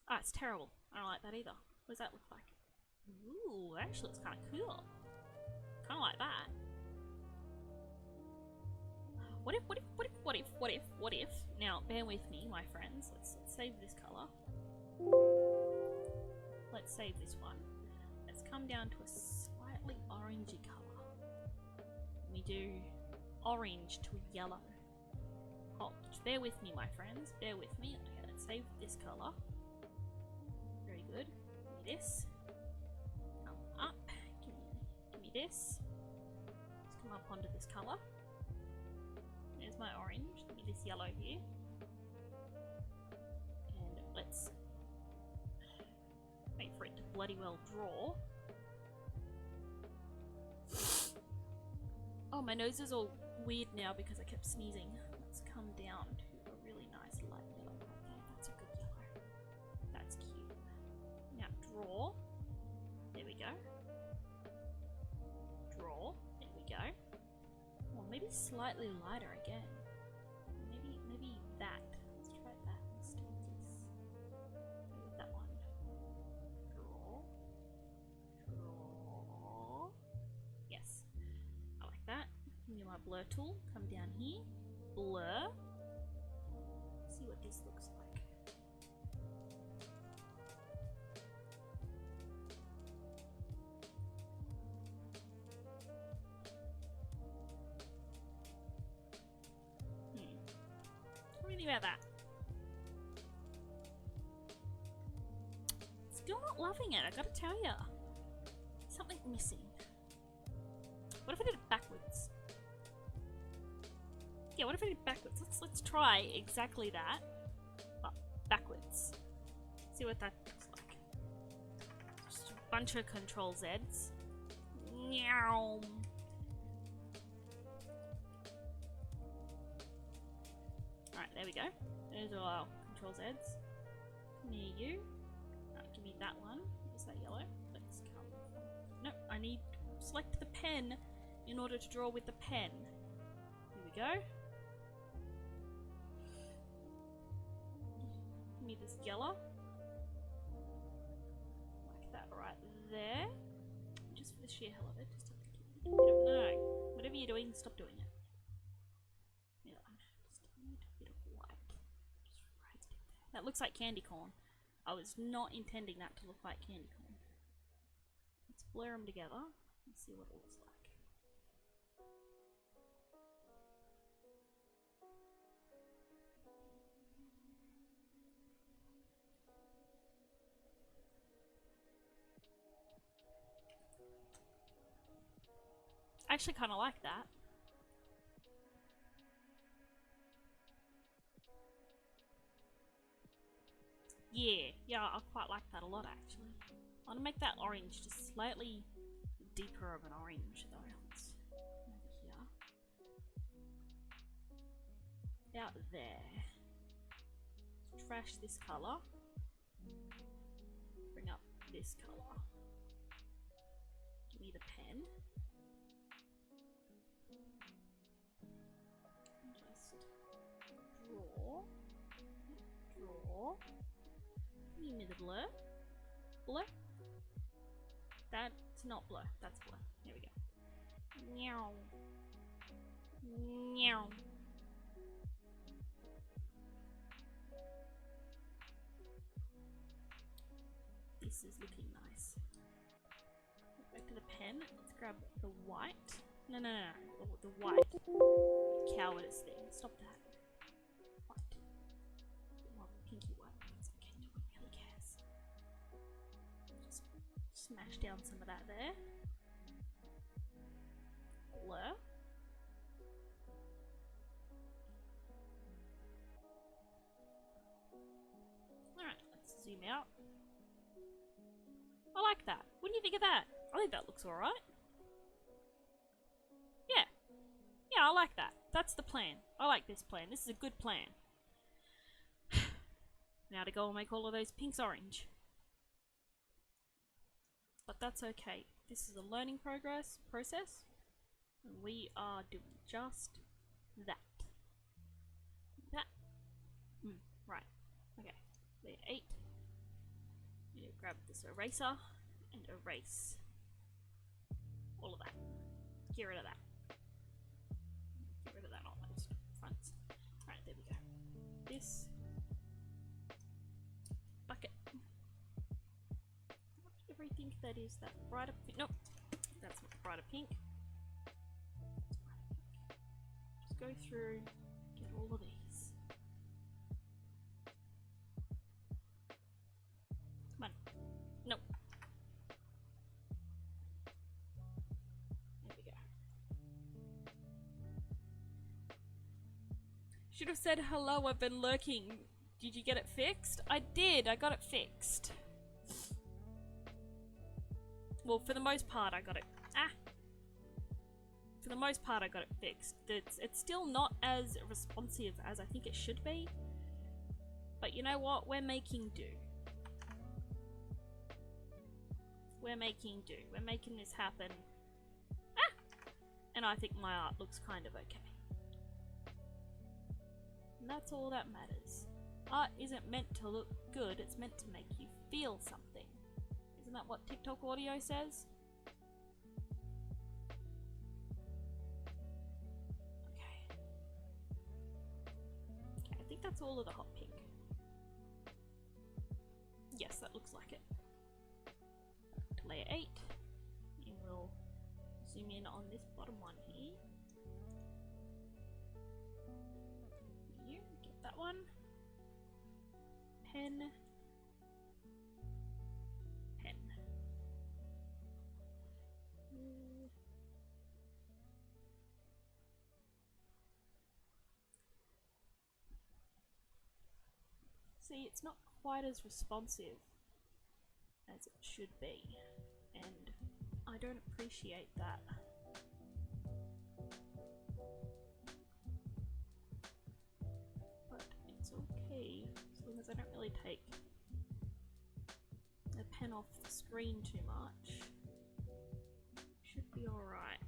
A: Ah, it's terrible. I don't like that either. What does that look like? Ooh, actually it's kind of cool. Kind of like that. What if? Now, bear with me, my friends. Let's save this colour. Let's save this one. Let's come down to a slightly orangey colour. We do orange to yellow. Oh, just bear with me, my friends. Bear with me. Okay, let's save this colour. Very good. Give me this. Come up. Give me this. Let's come up onto this colour. There's my orange. Give me this yellow here. And let's wait for it to bloody well draw. Oh, my nose is all weird now because I kept sneezing. Let's come down to a really nice light yellow right there. That's a good yellow. That's cute. Now draw. There we go. Draw. There we go. Or maybe slightly lighter again. Maybe that. Let's try that instead of this. Go with that one. Draw. Draw. Yes. I like that. Give me my blur tool. Come down here. Blur. See what this looks like. think about that? Still not loving it, I gotta tell ya. Something missing. What if I did it backwards? Yeah, what if I did it backwards? Let's try exactly that, but backwards. See what that looks like. Just a bunch of Control Zs. Meow. Alright, there we go. There's all our Control Zs. Near you. Alright, give me that one. Is that yellow? Let's come. No, I need to select the pen in order to draw with the pen. Here we go. Give me this yellow. Like that right there. Just for the sheer hell of it. Just no. Whatever you're doing, stop doing it. Yeah, just a little bit of white. Just right there. That looks like candy corn. I was not intending that to look like candy corn. Let's blur them together and see what it looks like. I actually kind of like that. Yeah, I quite like that a lot actually. I want to make that orange just slightly deeper of an orange though. Let's over here. Out there. Let's trash this colour. Bring up this colour. Give me the pen. Just draw. Give me the blur. Blur? That's not blur, that's blur. There we go. Meow. Meow. This is looking nice. Back to the pen. Let's grab the white. No. The white. Cowardice thing. Stop that. White. More pinky white. That's okay. No one really cares. Just smash down some of that there. Blur. Alright, let's zoom out. I like that. What do you think of that? I think that looks alright. Yeah. Yeah, I like that. That's the plan. I like this plan. This is a good plan. Now to go and make all of those pinks orange. But that's okay. This is a learning process. And we are doing just that. That. Right. Okay. Layer 8. You need to grab this eraser and erase all of that. Get rid of that. Get rid of that on those fronts. Alright, there we go. This bucket. Everything that is that brighter pink. Nope. That's not brighter pink. Just go through, get all of these. Come on. Nope. There we go. Should have said hello, I've been lurking. Did you get it fixed? I did, I got it fixed. Well, for the most part, I got it. For the most part, I got it fixed. It's still not as responsive as I think it should be. But you know what? We're making do. We're making do. We're making this happen. And I think my art looks kind of okay. And that's all that matters. Art isn't meant to look good, it's meant to make you feel something. Isn't that what TikTok audio says? Okay. Okay, I think that's all of the hot pink. Yes, that looks like it. To layer 8. And we'll zoom in on this bottom one here. Here, get that one. pen. Pen. See, it's not quite as responsive as it should be, and I don't appreciate that. But it's okay, as long as I don't really take the pen off the screen too much. Should be alright.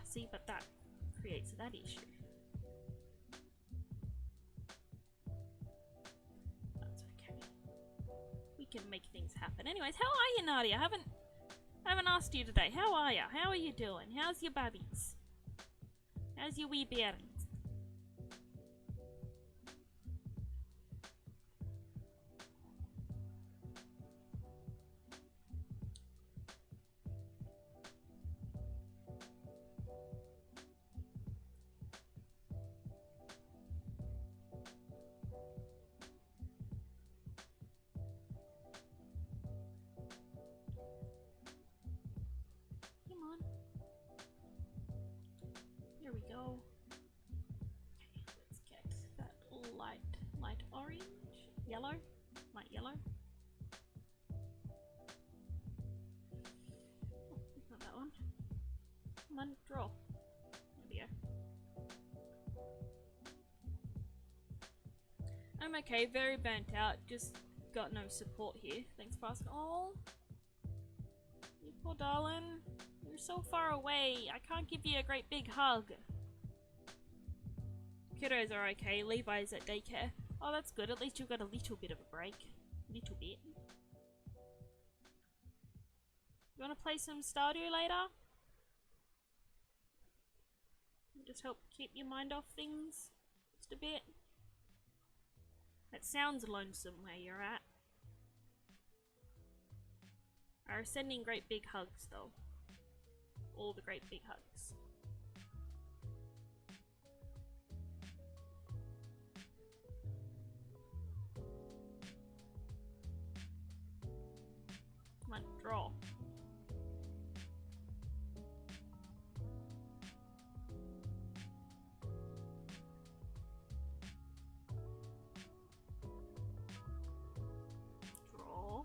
A: See, but that creates that issue. That's okay. We can make things happen. Anyways, how are you, Nadia? I haven't asked you today. How are you? How are you doing? How's your babbies? How's your wee bairns? Come on. Here we go. Okay, let's get that light orange, yellow, light yellow. Oh, not that one. Come on, draw. There we go. I'm okay, very burnt out, just got no support here. Thanks for asking. Oh, you poor darling. You're so far away. I can't give you a great big hug. Kiddos are okay. Levi's at daycare. Oh, that's good. At least you've got a little bit of a break. Little bit. You want to play some Stardew later? Just help keep your mind off things just a bit. It sounds lonesome where you're at. Are sending great big hugs though. All the great big hugs. Come on, draw. Draw.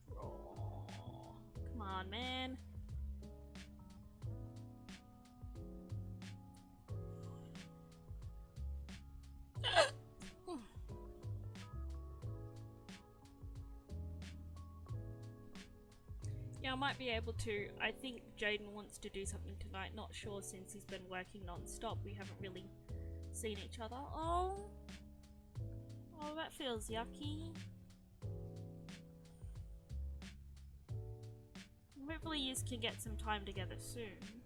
A: Draw. Come on, man. Yeah, I might be able to. I think Jaden wants to do something tonight. Not sure, since he's been working non-stop. We haven't really seen each other. Oh, that feels yucky. Hopefully you can get some time together soon.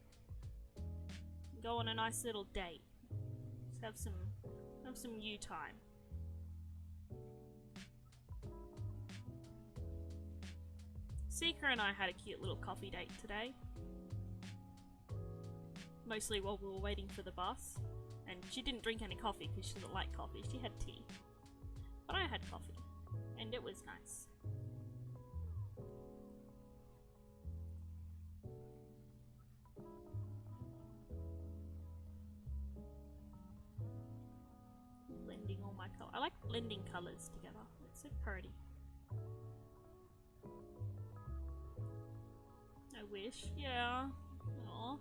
A: Go on a nice little date. Just have some you time. Seeker and I had a cute little coffee date today. Mostly while we were waiting for the bus. And she didn't drink any coffee because she doesn't like coffee. She had tea. But I had coffee. And it was nice. Blending all my colors. I like blending colors together. It's so pretty. I wish. Yeah. Aww.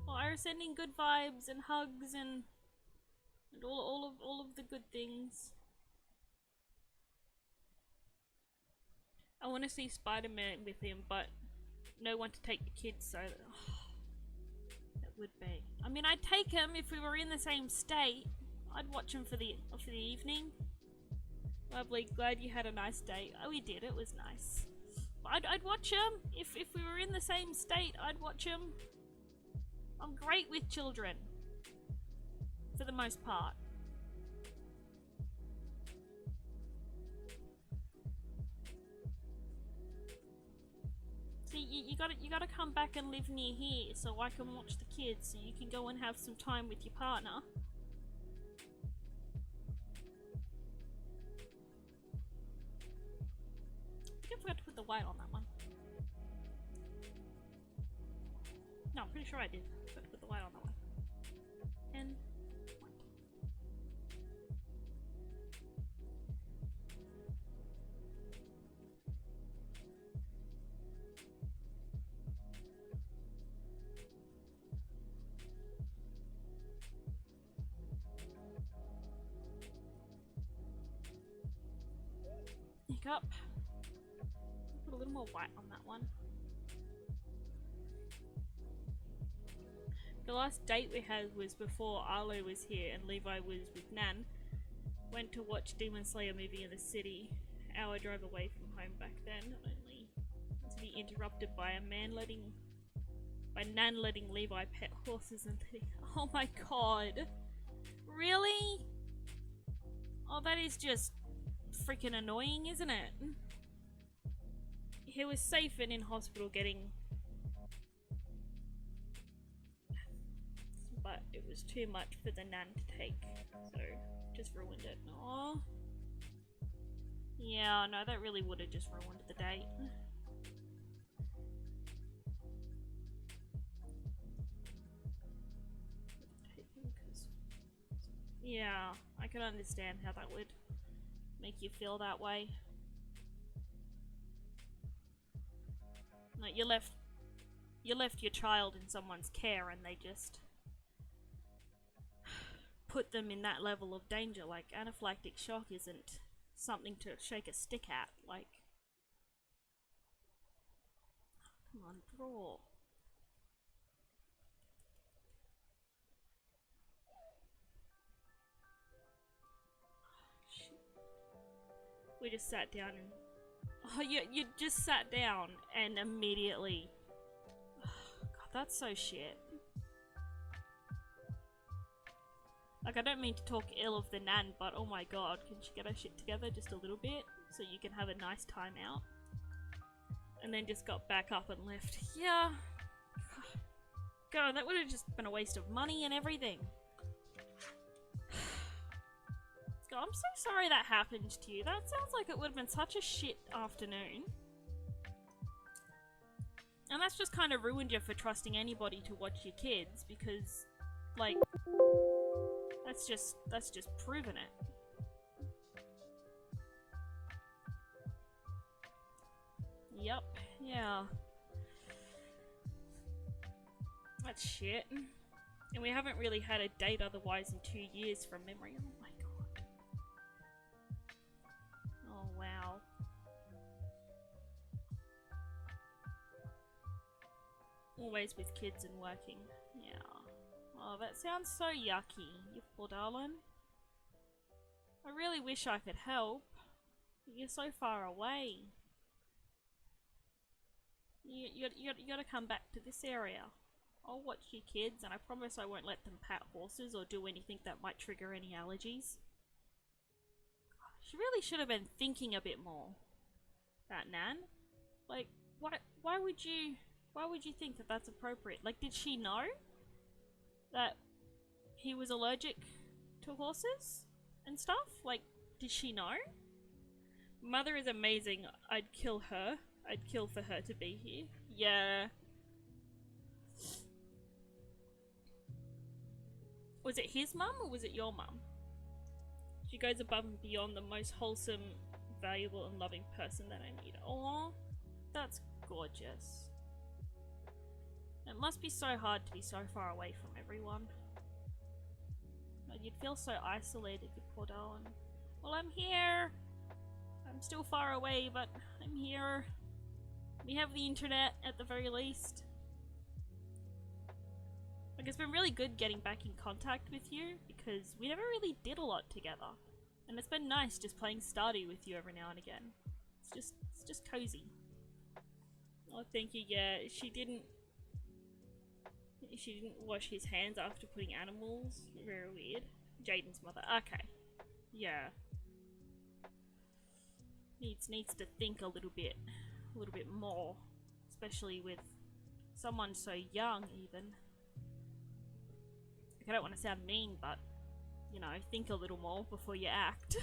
A: Well, I was sending good vibes and hugs and all of the good things. I want to see Spider-Man with him, but no one to take the kids, so that would be. I mean, I'd take him if we were in the same state. I'd watch him for the evening. Lovely. Glad you had a nice day. Oh, we did. It was nice. I'd watch him if we were in the same state. I'd watch him. I'm great with children, for the most part. See, you gotta come back and live near here so I can watch the kids, so you can go and have some time with your partner. I think I forgot to put the white on that one. No, I'm pretty sure I did. I forgot to put the white on that one. And hiccup. Put a little more white on that one. The last date we had was before Arlo was here and Levi was with Nan. Went to watch Demon Slayer movie in the city. Hour drive away from home back then, only to be interrupted by Nan letting Levi pet horses and oh my god. Really? Oh, that is just freaking annoying, isn't it? He was safe and in hospital getting... but it was too much for the Nan to take, so just ruined it. Aww. Yeah, no, that really would have just ruined the date. Yeah, I can understand how that would make you feel that way. Like you left your child in someone's care and they just put them in that level of danger. Like anaphylactic shock isn't something to shake a stick at. Like, come on, draw. Shit. We just sat down and oh, you just sat down and immediately. God, that's so shit. Like, I don't mean to talk ill of the Nan, but oh my god, can she get her shit together just a little bit so you can have a nice time out? And then just got back up and left. Yeah. God, that would have just been a waste of money and everything. God, I'm so sorry that happened to you. That sounds like it would have been such a shit afternoon. And that's just kind of ruined you for trusting anybody to watch your kids because, like, that's just proven it. Yep, yeah. That's shit. And we haven't really had a date otherwise in 2 years from memory. Oh my god. Oh wow. Always with kids and working. Yeah. Oh, that sounds so yucky, you poor darling. I really wish I could help. But you're so far away. You gotta come back to this area. I'll watch your kids and I promise I won't let them pat horses or do anything that might trigger any allergies. She really should have been thinking a bit more. That Nan. Like, why would you think that that's appropriate? Like, did she know that he was allergic to horses and stuff? Like, did she know? Mother is amazing. I'd kill her. I'd kill for her to be here. Yeah. Was it his mum or was it your mum? She goes above and beyond, the most wholesome, valuable and loving person that I need. Aww. That's gorgeous. It must be so hard to be so far away from everyone. You'd feel so isolated, you poor darling. Well, I'm here! I'm still far away, but I'm here. We have the internet, at the very least. Like, it's been really good getting back in contact with you, because we never really did a lot together. And it's been nice just playing Stardew with you every now and again. It's just cozy. Oh, thank you, yeah, she didn't wash his hands after putting animals. Very weird. Jaden's mother. Okay. Yeah. Needs to think a little bit more. Especially with someone so young, even. Like, I don't want to sound mean, but, you know, think a little more before you act.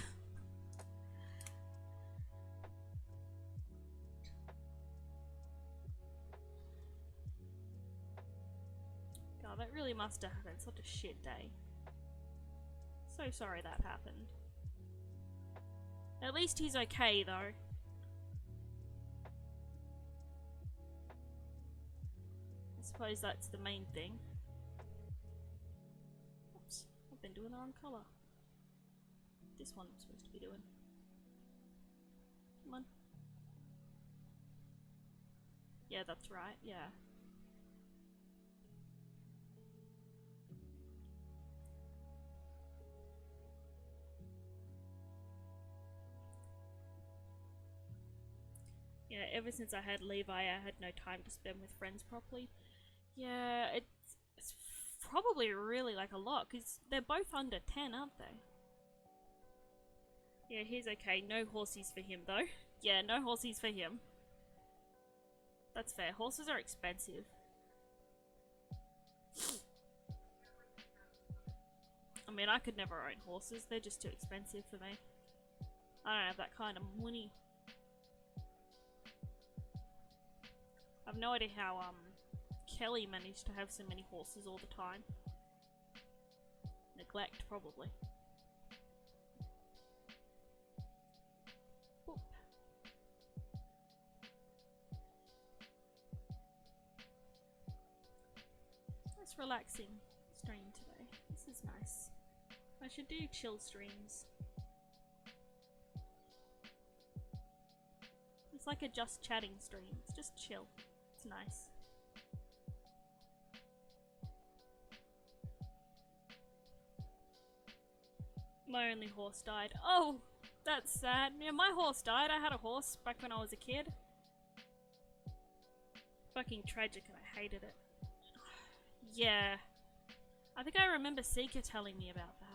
A: God, that really must have been such a shit day. So sorry that happened. At least he's okay, though. I suppose that's the main thing. Oops, I've been doing the wrong colour. This one I'm supposed to be doing. Come on. Yeah, that's right, yeah. Yeah, ever since I had Levi, I had no time to spend with friends properly. Yeah, it's probably really like a lot, because they're both under 10, aren't they? Yeah, he's okay. No horsies for him, though. Yeah, no horsies for him. That's fair. Horses are expensive. I mean, I could never own horses. They're just too expensive for me. I don't have that kind of money. I've no idea how, Kelly managed to have so many horses all the time. Neglect, probably. Boop. Nice relaxing stream today. This is nice. I should do chill streams. It's like a just chatting stream. It's just chill. It's nice. My only horse died. Oh, that's sad. Yeah, my horse died. I had a horse back when I was a kid. Fucking tragic, and I hated it. Yeah. I think I remember Seeker telling me about that.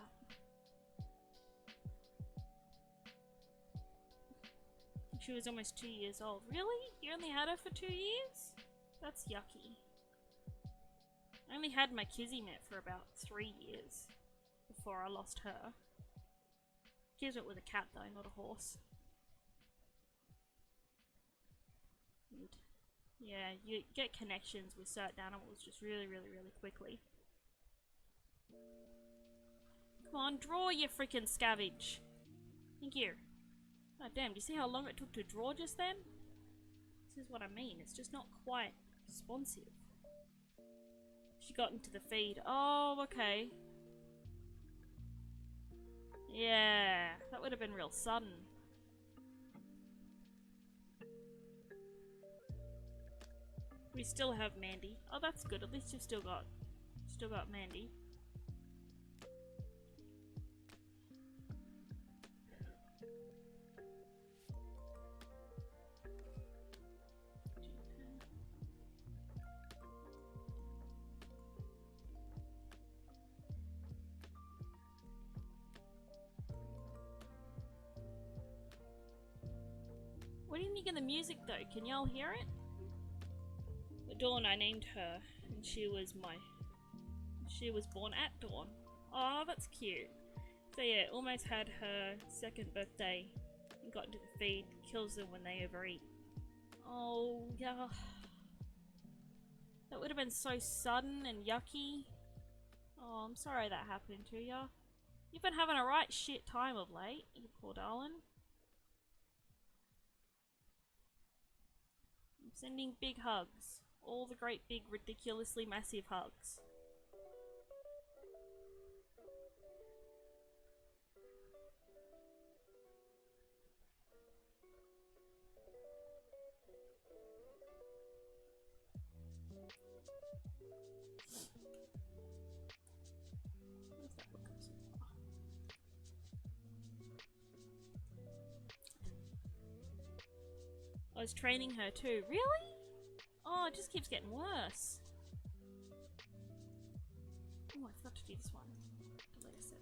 A: She was almost 2 years old. Really? You only had her for 2 years? That's yucky. I only had my Kismet for about 3 years before I lost her. Kismet was a cat though, not a horse. And yeah, you get connections with certain animals just really quickly. Come on, draw, you freaking scavenge. Thank you. Oh damn, do you see how long it took to draw just then? This is what I mean, it's just not quite responsive. She got into the feed. Oh, okay. Yeah, that would have been real sudden. We still have Mandy. Oh, that's good. At least you've still got Mandy. What do you think of the music though? Can y'all hear it? At dawn I named her, and she was born at dawn. Oh, that's cute. So yeah, almost had her second birthday and got into the feed. Kills them when they overeat. Oh yeah. That would have been so sudden and yucky. Oh, I'm sorry that happened to ya. You've been having a right shit time of late, you poor darling. I'm sending big hugs. All the great big ridiculously massive hugs. Where's that book so far? I was training her too. Really? Oh, it just keeps getting worse. Oh, I forgot to do this one. Delete a 7.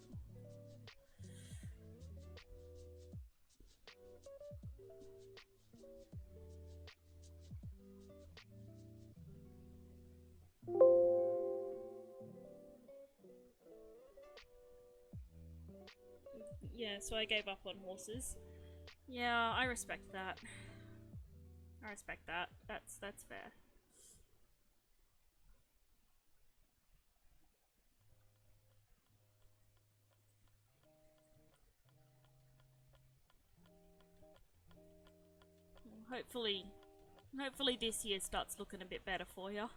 A: Yeah, so I gave up on horses. Yeah, I respect that. I respect that. That's fair. Well, hopefully this year starts looking a bit better for you.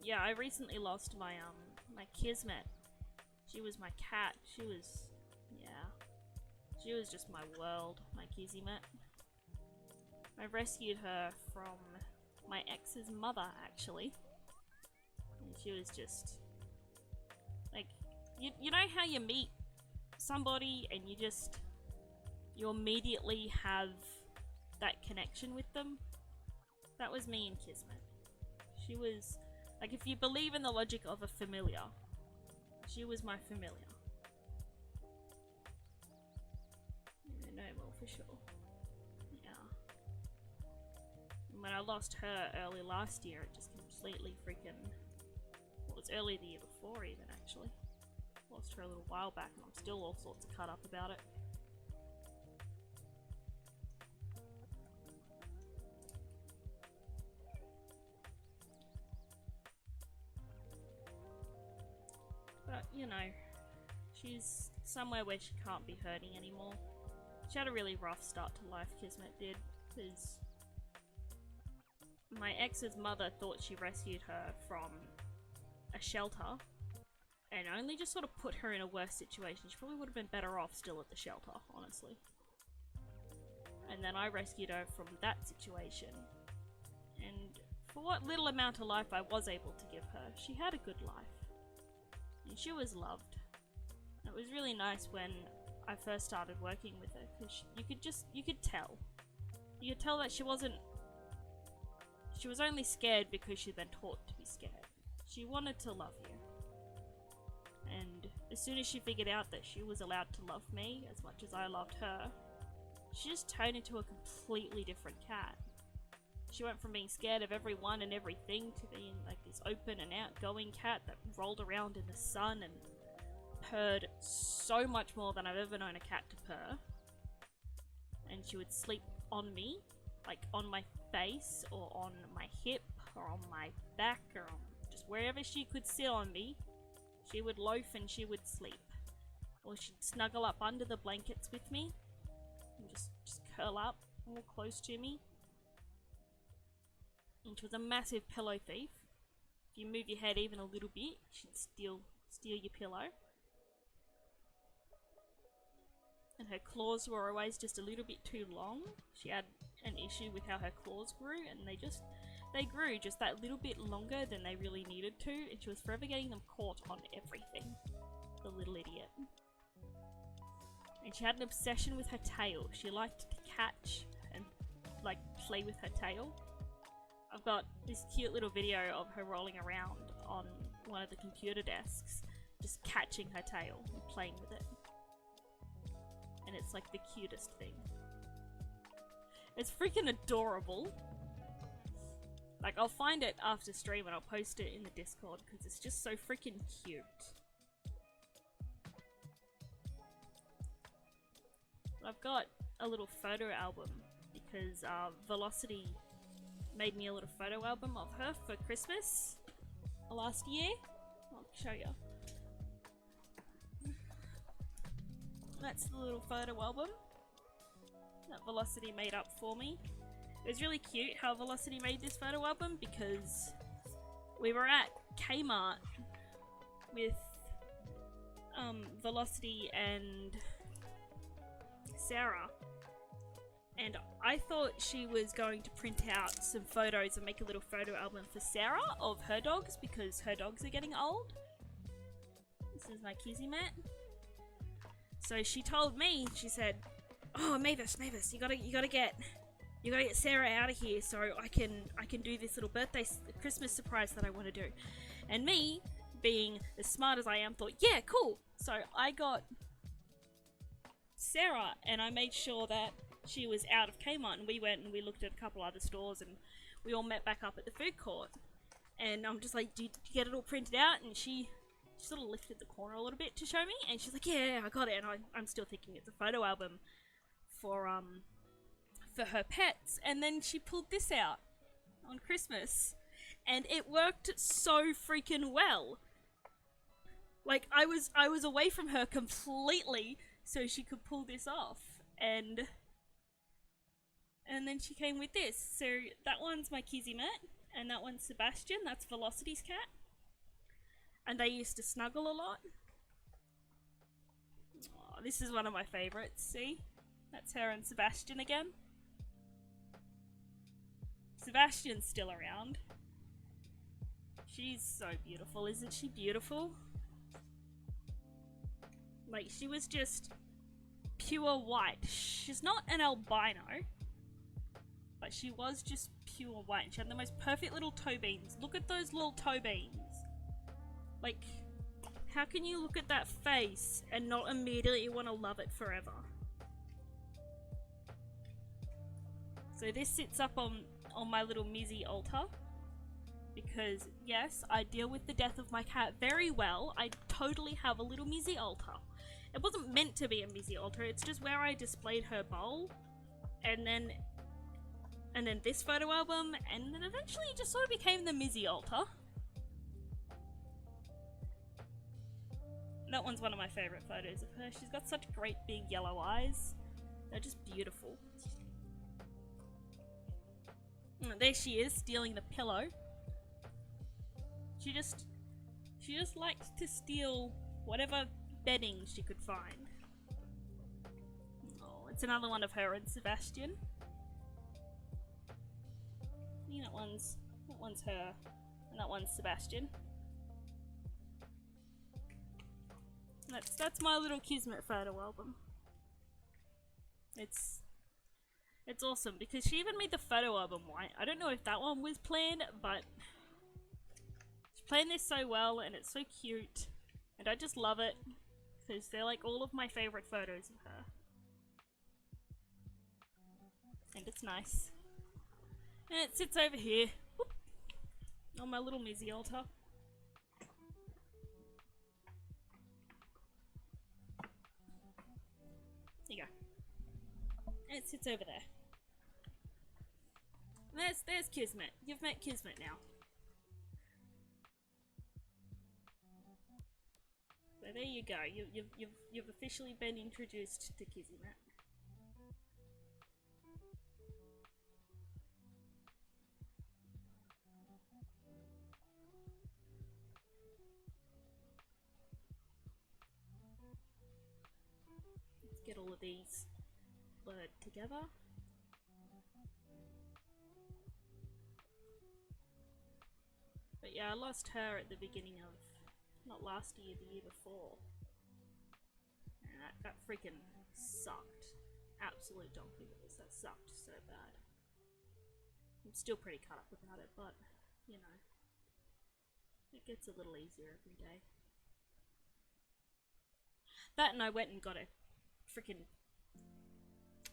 A: Yeah, I recently lost my Kismet. She was my cat. Yeah. She was just my world, my Kismet. I rescued her from my ex's mother, actually. And she was just like, you know how you meet somebody and you immediately have that connection with them? That was me and Kismet. She was like, if you believe in the logic of a familiar, she was my familiar. Yeah, no more for sure. Yeah. And when I lost her early last year, it just completely freaking... Well, it was early the year before even, actually. Lost her a little while back and I'm still all sorts of cut up about it. But, you know, she's somewhere where she can't be hurting anymore. She had a really rough start to life, Kismet did, because my ex's mother thought she rescued her from a shelter and only just sort of put her in a worse situation. She probably would have been better off still at the shelter, honestly. And then I rescued her from that situation. And for what little amount of life I was able to give her, she had a good life. And she was loved. It was really nice when I first started working with her, because you could tell. You could tell that she was only scared because she'd been taught to be scared. She wanted to love you. And as soon as she figured out that she was allowed to love me as much as I loved her, she just turned into a completely different cat. She went from being scared of everyone and everything to being like this open and outgoing cat that rolled around in the sun and purred so much more than I've ever known a cat to purr. And she would sleep on me, like on my face or on my hip or on my back or on just wherever she could sit on me. She would loaf and she would sleep. Or she'd snuggle up under the blankets with me and just curl up all close to me. And she was a massive pillow thief. If you move your head even a little bit, she'd steal your pillow. And her claws were always just a little bit too long. She had an issue with how her claws grew, and they grew just that little bit longer than they really needed to, and she was forever getting them caught on everything. The little idiot. And she had an obsession with her tail. She liked to catch and like play with her tail. I've got this cute little video of her rolling around on one of the computer desks, just catching her tail and playing with it. And it's like the cutest thing. It's freaking adorable. Like, I'll find it after stream and I'll post it in the Discord because it's just so freaking cute. I've got a little photo album because Velocity made me a little photo album of her for Christmas last year. I'll show you. That's the little photo album that Velocity made up for me. It was really cute how Velocity made this photo album because we were at Kmart with Velocity and Sarah, and I thought she was going to print out some photos and make a little photo album for Sarah of her dogs because her dogs are getting old. This is my Kismet. So she told me, she said, "Oh, Mavis, you gotta get Sarah out of here so I can do this little Christmas surprise that I want to do." And me, being as smart as I am, thought, yeah, cool. So I got Sarah and I made sure that she was out of Kmart, and we went and we looked at a couple other stores and we all met back up at the food court. And I'm just like, did you get it all printed out? And she sort of lifted the corner a little bit to show me, and she's like, yeah, I got it. And I'm still thinking it's a photo album for her pets. And then she pulled this out on Christmas, and it worked so freaking well. Like, I was away from her completely so she could pull this off, and then she came with this. So that one's my Kismet, and that one's Sebastian. That's Velocity's cat, and they used to snuggle a lot. Oh, this is one of my favorites. See, that's her and Sebastian again. Sebastian's still around. She's so beautiful. Isn't she beautiful? Like, she was just pure white. She's not an albino, but she was just pure white. And she had the most perfect little toe beans. Look at those little toe beans. Like, how can you look at that face and not immediately want to love it forever? So this sits up on my little Mizzy altar, because yes, I deal with the death of my cat very well. I totally have a little Mizzy altar. It wasn't meant to be a Mizzy altar, it's just where I displayed her bowl, and then this photo album, and then eventually it just sort of became the Mizzy altar. That one's one of my favourite photos of her. She's got such great big yellow eyes. They're just beautiful. And there she is, stealing the pillow. She just liked to steal whatever bedding she could find. Oh, it's another one of her and Sebastian. I think that one's her, and that one's Sebastian. That's my little Kismet photo album. It's awesome because she even made the photo album white. I don't know if that one was planned, but she planned this so well, and it's so cute, and I just love it because they're like all of my favorite photos of her, and it's nice. And it sits over here, whoop, on my little Mizzy altar. There you go. And it sits over there. And there's Kismet. You've met Kismet now. So there you go. You've officially been introduced to Kismet. Let's get all of these blurred together. But yeah, I lost her at the beginning of, not last year, the year before. And that freaking sucked. Absolute donkey balls. That sucked so bad. I'm still pretty cut up about it, but, you know, it gets a little easier every day. That, and I went and got a freaking,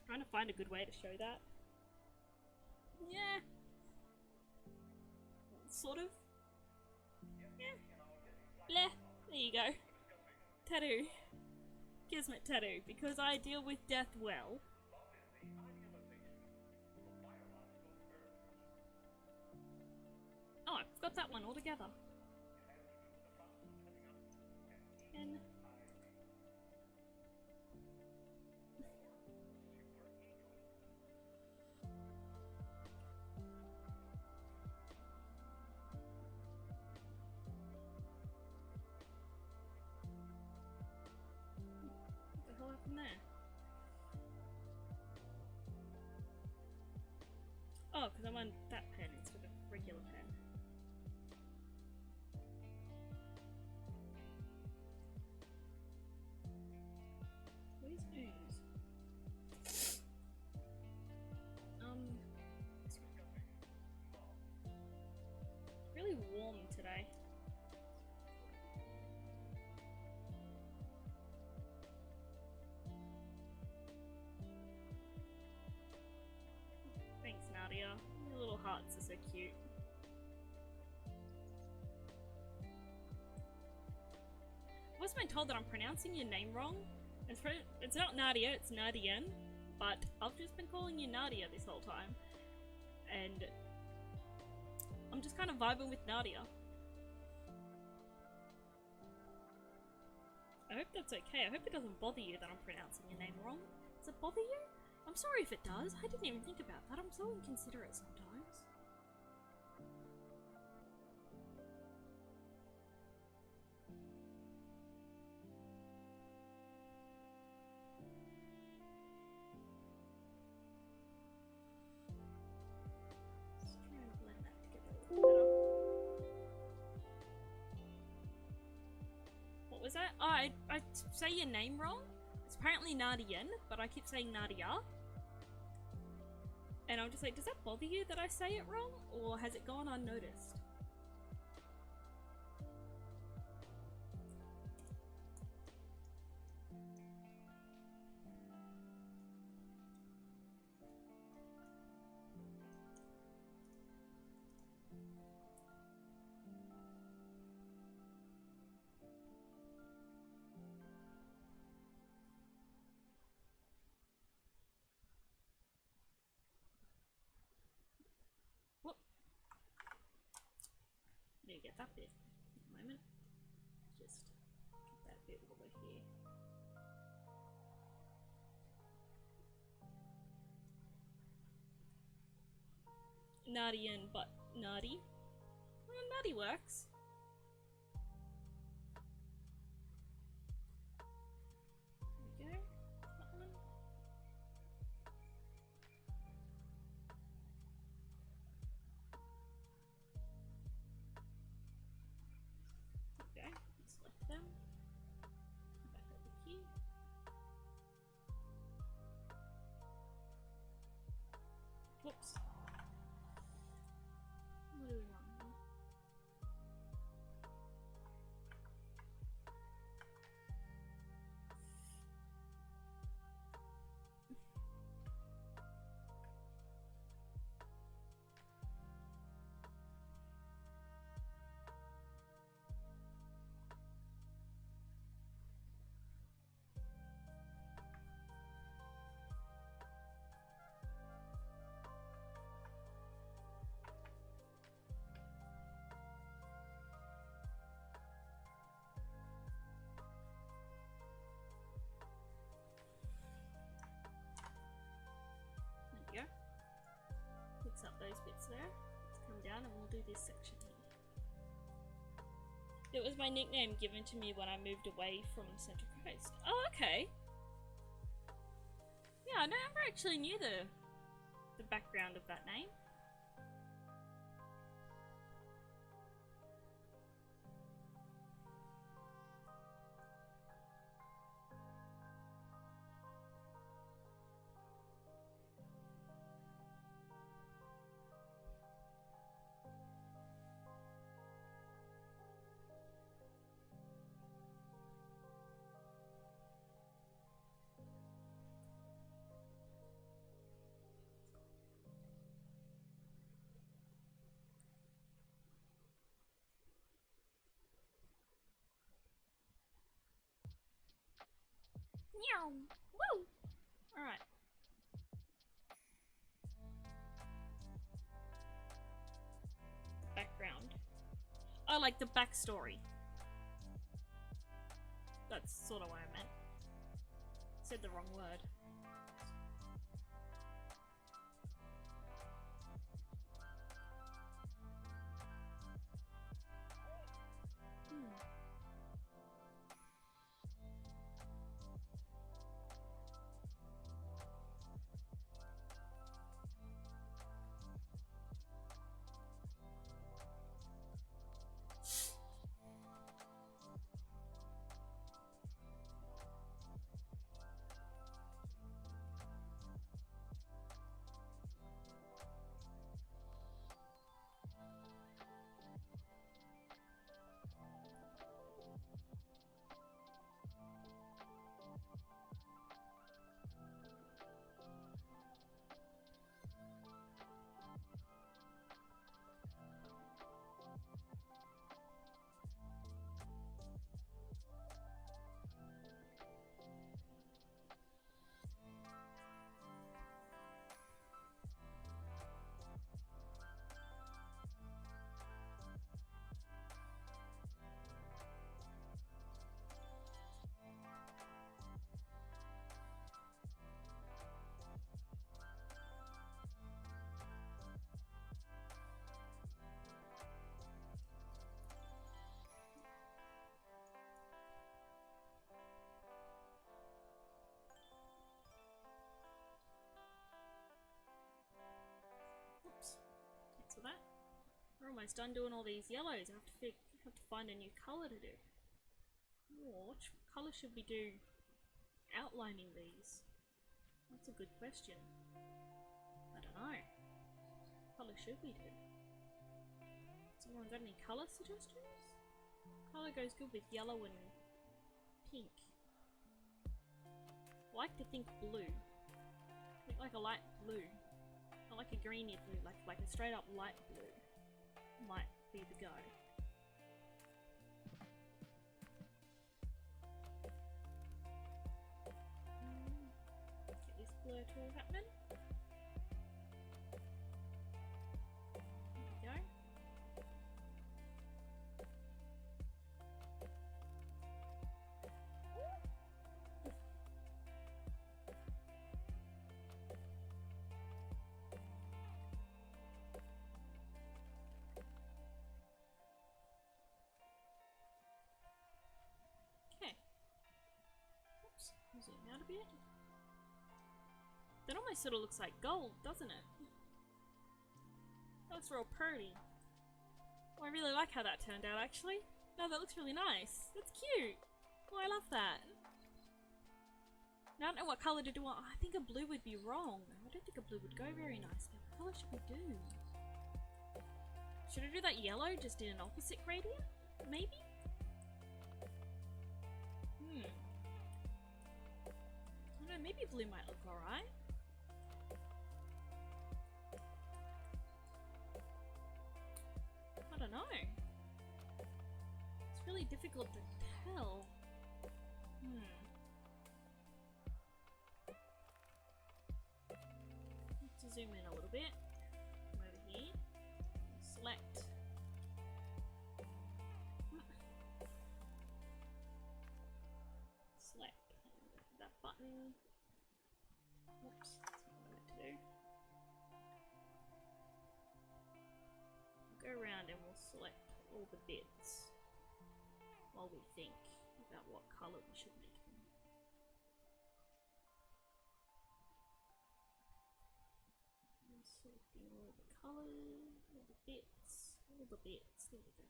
A: trying to find a good way to show that. Yeah. Sort of. Yeah. Bleh. There you go. Tattoo. Kismet tattoo. Because I deal with death well. Oh, I've got that one all together. And what the hell happened there? Oh, because I'm on that pen instead of regular pen. Where's ooze? It's really warm today. cute. I've also been told that I'm pronouncing your name wrong. It's not Nadia, it's Nadian, but I've just been calling you Nadia this whole time. And I'm just kind of vibing with Nadia. I hope that's okay. I hope it doesn't bother you that I'm pronouncing your name wrong. Does it bother you? I'm sorry if it does. I didn't even think about that. I'm so inconsiderate sometimes. Let's try and blend that together a little better. What was that? Oh, I say your name wrong. It's apparently Nadian, but I keep saying Nadia. And I'm just like, does that bother you that I say it wrong? Or has it gone unnoticed? Whoop. Need to get that bit in a moment. Just get that bit over here. Nadian, but Nadi. Well, Nadi works. There we go. That one. Okay, select them. Back over here. Whoops. What do we want? There we go. Fix up those bits there. Let's come down and we'll do this section here. It was my nickname given to me when I moved away from the Central Coast. Oh, okay. Yeah, I never actually knew the background of that name. Meow. Woo! Alright. Background. Oh, like the backstory. That's sort of what I meant. Said the wrong word. We're almost done doing all these yellows. I have to find a new colour to do. Oh, which colour should we do outlining these? That's a good question. I don't know. What colour should we do? Someone got any colour suggestions? Colour goes good with yellow and pink. I like to think blue. I think like a light blue. Not like a greeny blue, like a straight up light blue might be the go. Get this blur tool happening. There we go. Okay. Oops, zoom out a bit. That almost sort of looks like gold, doesn't it? That looks real pretty. Oh, I really like how that turned out, actually. No, that looks really nice. That's cute. Oh, I love that. Now, I don't know what colour to do. I think a blue would be wrong. I don't think a blue would go very nicely. What colour should we do? Should I do that yellow just in an opposite gradient? Maybe? I don't know, maybe blue might look alright. I don't know. It's really difficult to tell. Let's zoom in a little bit. Come over here. Select. Select that button. Oops, that's what I meant to do. Go around and we'll select all the bits while we think about what colour we should make them. And selecting all the colours, all the bits, there we go.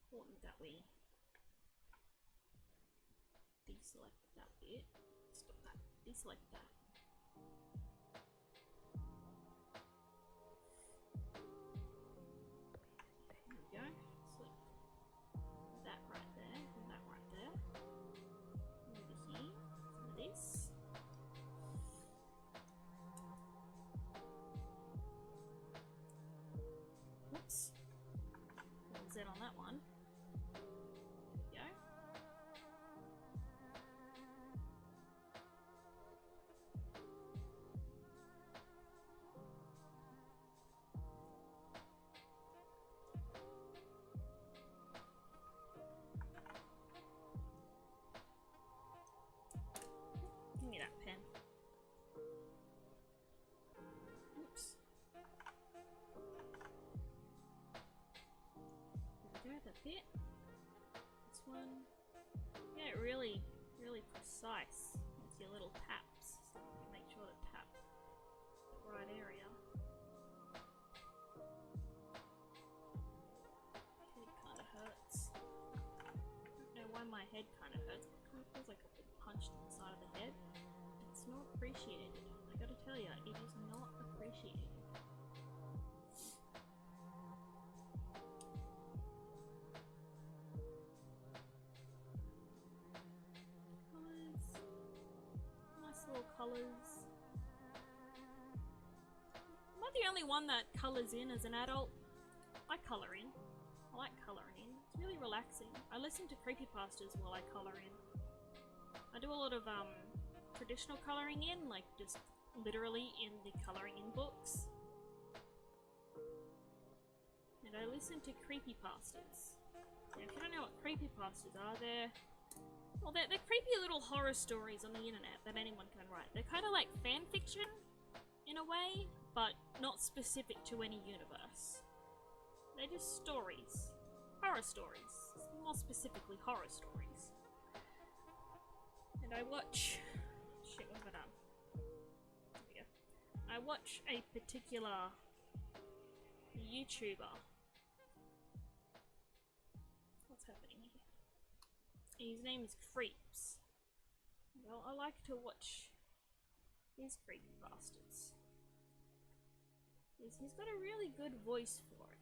A: Important that we deselect that bit. Stop that. Deselect that. There we go. Select that right there and that right there. Over here. Some of this. Whoops. Z on that one. There we go. Give me that pen. Oops. There we go, that bit. This one. Yeah, really precise. It's your little taps. So you can make sure to tap the right area. Head kinda hurts. I don't know why my head kinda hurts, but it kinda feels like I've been punched in the side of the head. It's not appreciated. I gotta tell you, it is not appreciated. Colours. Nice little colours. Am I the only one that colours in as an adult? I colour in. I like colouring in. It's really relaxing. I listen to creepypastas while I colour in. I do a lot of traditional colouring in, like just literally in the colouring in books. And I listen to creepypastas. Now, if you don't know what creepypastas are, they're creepy little horror stories on the internet that anyone can write. They're kind of like fan fiction in a way, but not specific to any universe. They're just stories. Horror stories. More specifically, horror stories. And I watch... Shit, what have I done? There we go. I watch a particular a YouTuber. What's happening here? His name is Creeps. Well, I like to watch his creepy bastards. He's got a really good voice for it.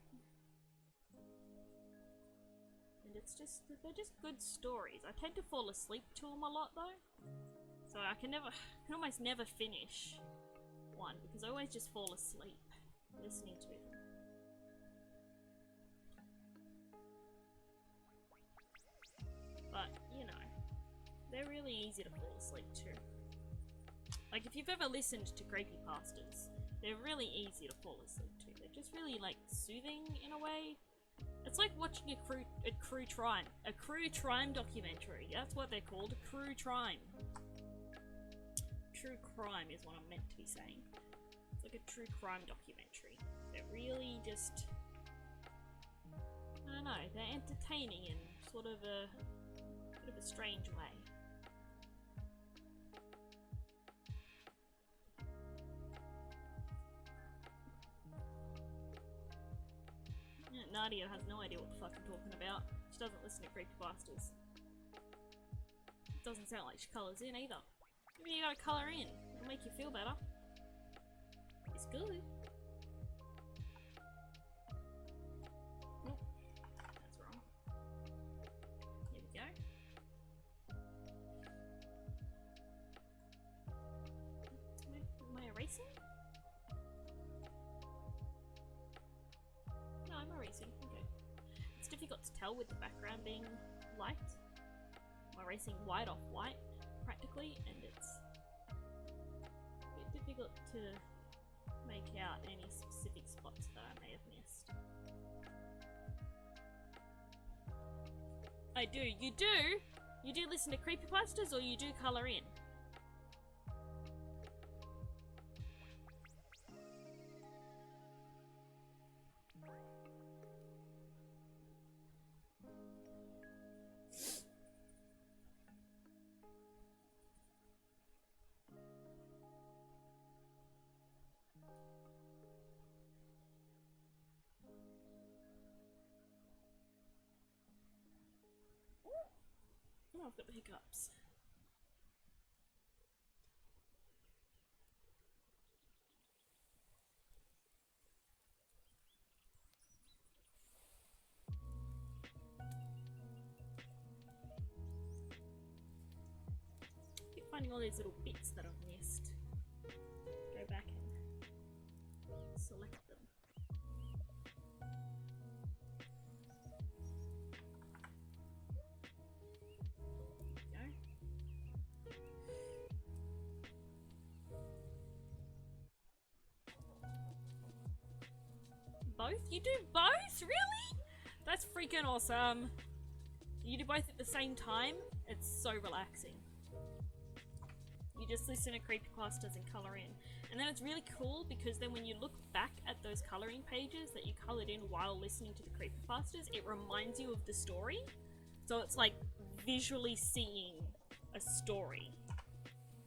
A: And it's just, they're just good stories. I tend to fall asleep to them a lot though. So I can almost never finish one because I always just fall asleep listening to them. But, you know, they're really easy to fall asleep to. Like, if you've ever listened to creepypastas, they're really easy to fall asleep to. They're just really, like, soothing in a way. It's like watching a true crime documentary. That's what they're called, a true crime. True crime is what I'm meant to be saying. It's like a true crime documentary. They're really just, I don't know, they're entertaining in sort of a bit of a strange way. Yeah, Nadia has no idea what the fuck I'm talking about. She doesn't listen to creepypastas. It doesn't sound like she colours in either. Maybe you gotta colour in. It'll make you feel better. It's good. Oh, that's wrong. Here we go. Am I erasing? No, I'm erasing. Okay. It's difficult to tell with the background being light. I'm erasing white off white, practically, and it's a bit difficult to make out any specific spots that I may have missed. I do. You do? You do listen to creepypastas or you do colour in? Oh, I've got the hiccups. Keep finding all these little bits that I've missed. Go back and select them. Both? You do both? Really? That's freaking awesome. You do both at the same time? It's so relaxing. You just listen to creepypastas and colour in. And then it's really cool because then when you look back at those colouring pages that you coloured in while listening to the creepypastas, it reminds you of the story. So it's like visually seeing a story.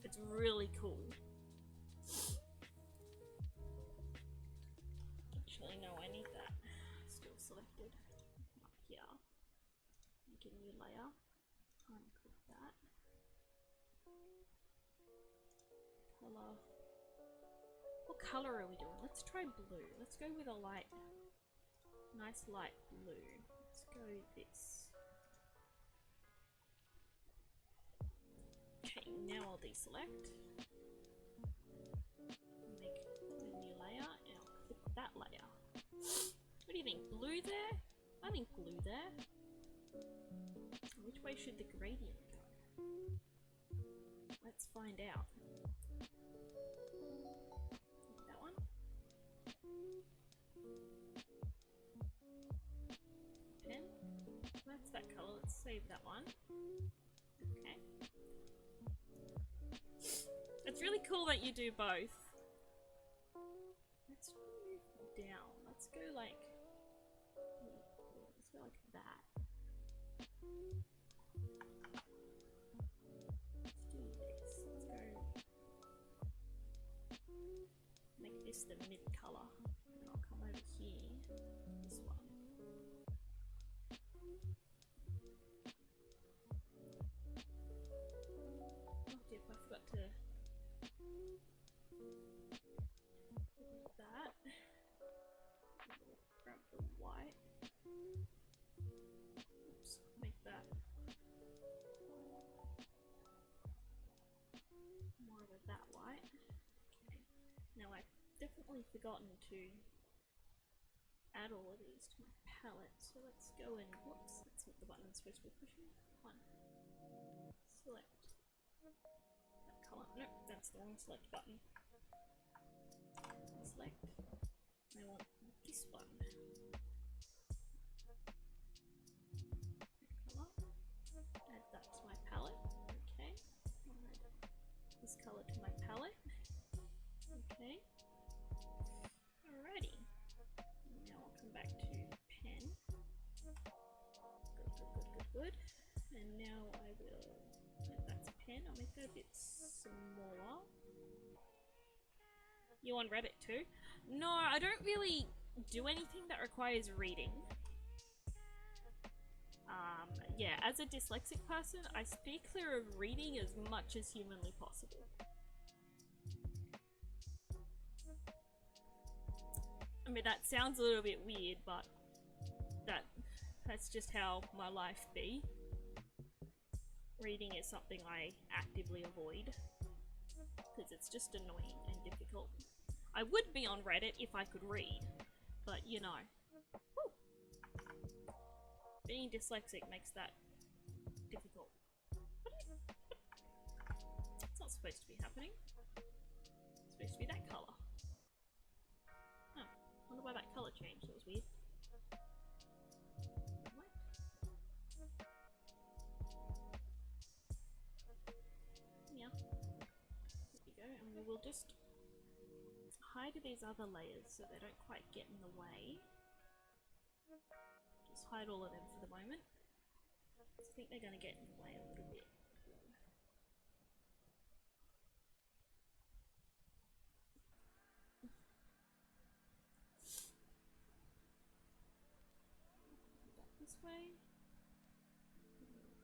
A: It's really cool. Actually, no, I need that still selected. Up here. Make a new layer. Unclick that. Colour. What colour are we doing? Let's try blue. Let's go with a light, nice light blue. Let's go this. Okay, now I'll deselect. Make a new layer and I'll click that layer. What do you think? Blue there? I think blue there. Which way should the gradient go? Let's find out. That one? Pen? That's that colour. Let's save that one. Okay. It's really cool that you do both. Let's move down. Let's go like that. Let's do this. Let's go make this the mid color. And I'll come over here. definitely forgotten to add all of these to my palette. So let's go and, whoops, that's not the button I'm supposed to be pushing. One. Select that colour. Nope, that's the wrong select button. Select. I want this one. Colour. Add that to my palette. Okay. I'll add this colour to my palette. Okay. Alrighty. Now I'll come back to pen. Good. And now I will, that's pen, I'll make that a bit smaller. You on Reddit too? No, I don't really do anything that requires reading. Yeah, as a dyslexic person, I steer clear of reading as much as humanly possible. I mean, that sounds a little bit weird, but that's just how my life be. Reading is something I actively avoid because it's just annoying and difficult. I would be on Reddit if I could read, but you know, woo, being dyslexic makes that difficult. It's not supposed to be happening. It's supposed to be that colour. Oh, I wonder why that colour changed. That was weird. What? Yeah. There we go, and we will just hide these other layers so they don't quite get in the way. Just hide all of them for the moment. I think they're going to get in the way a little bit. This way.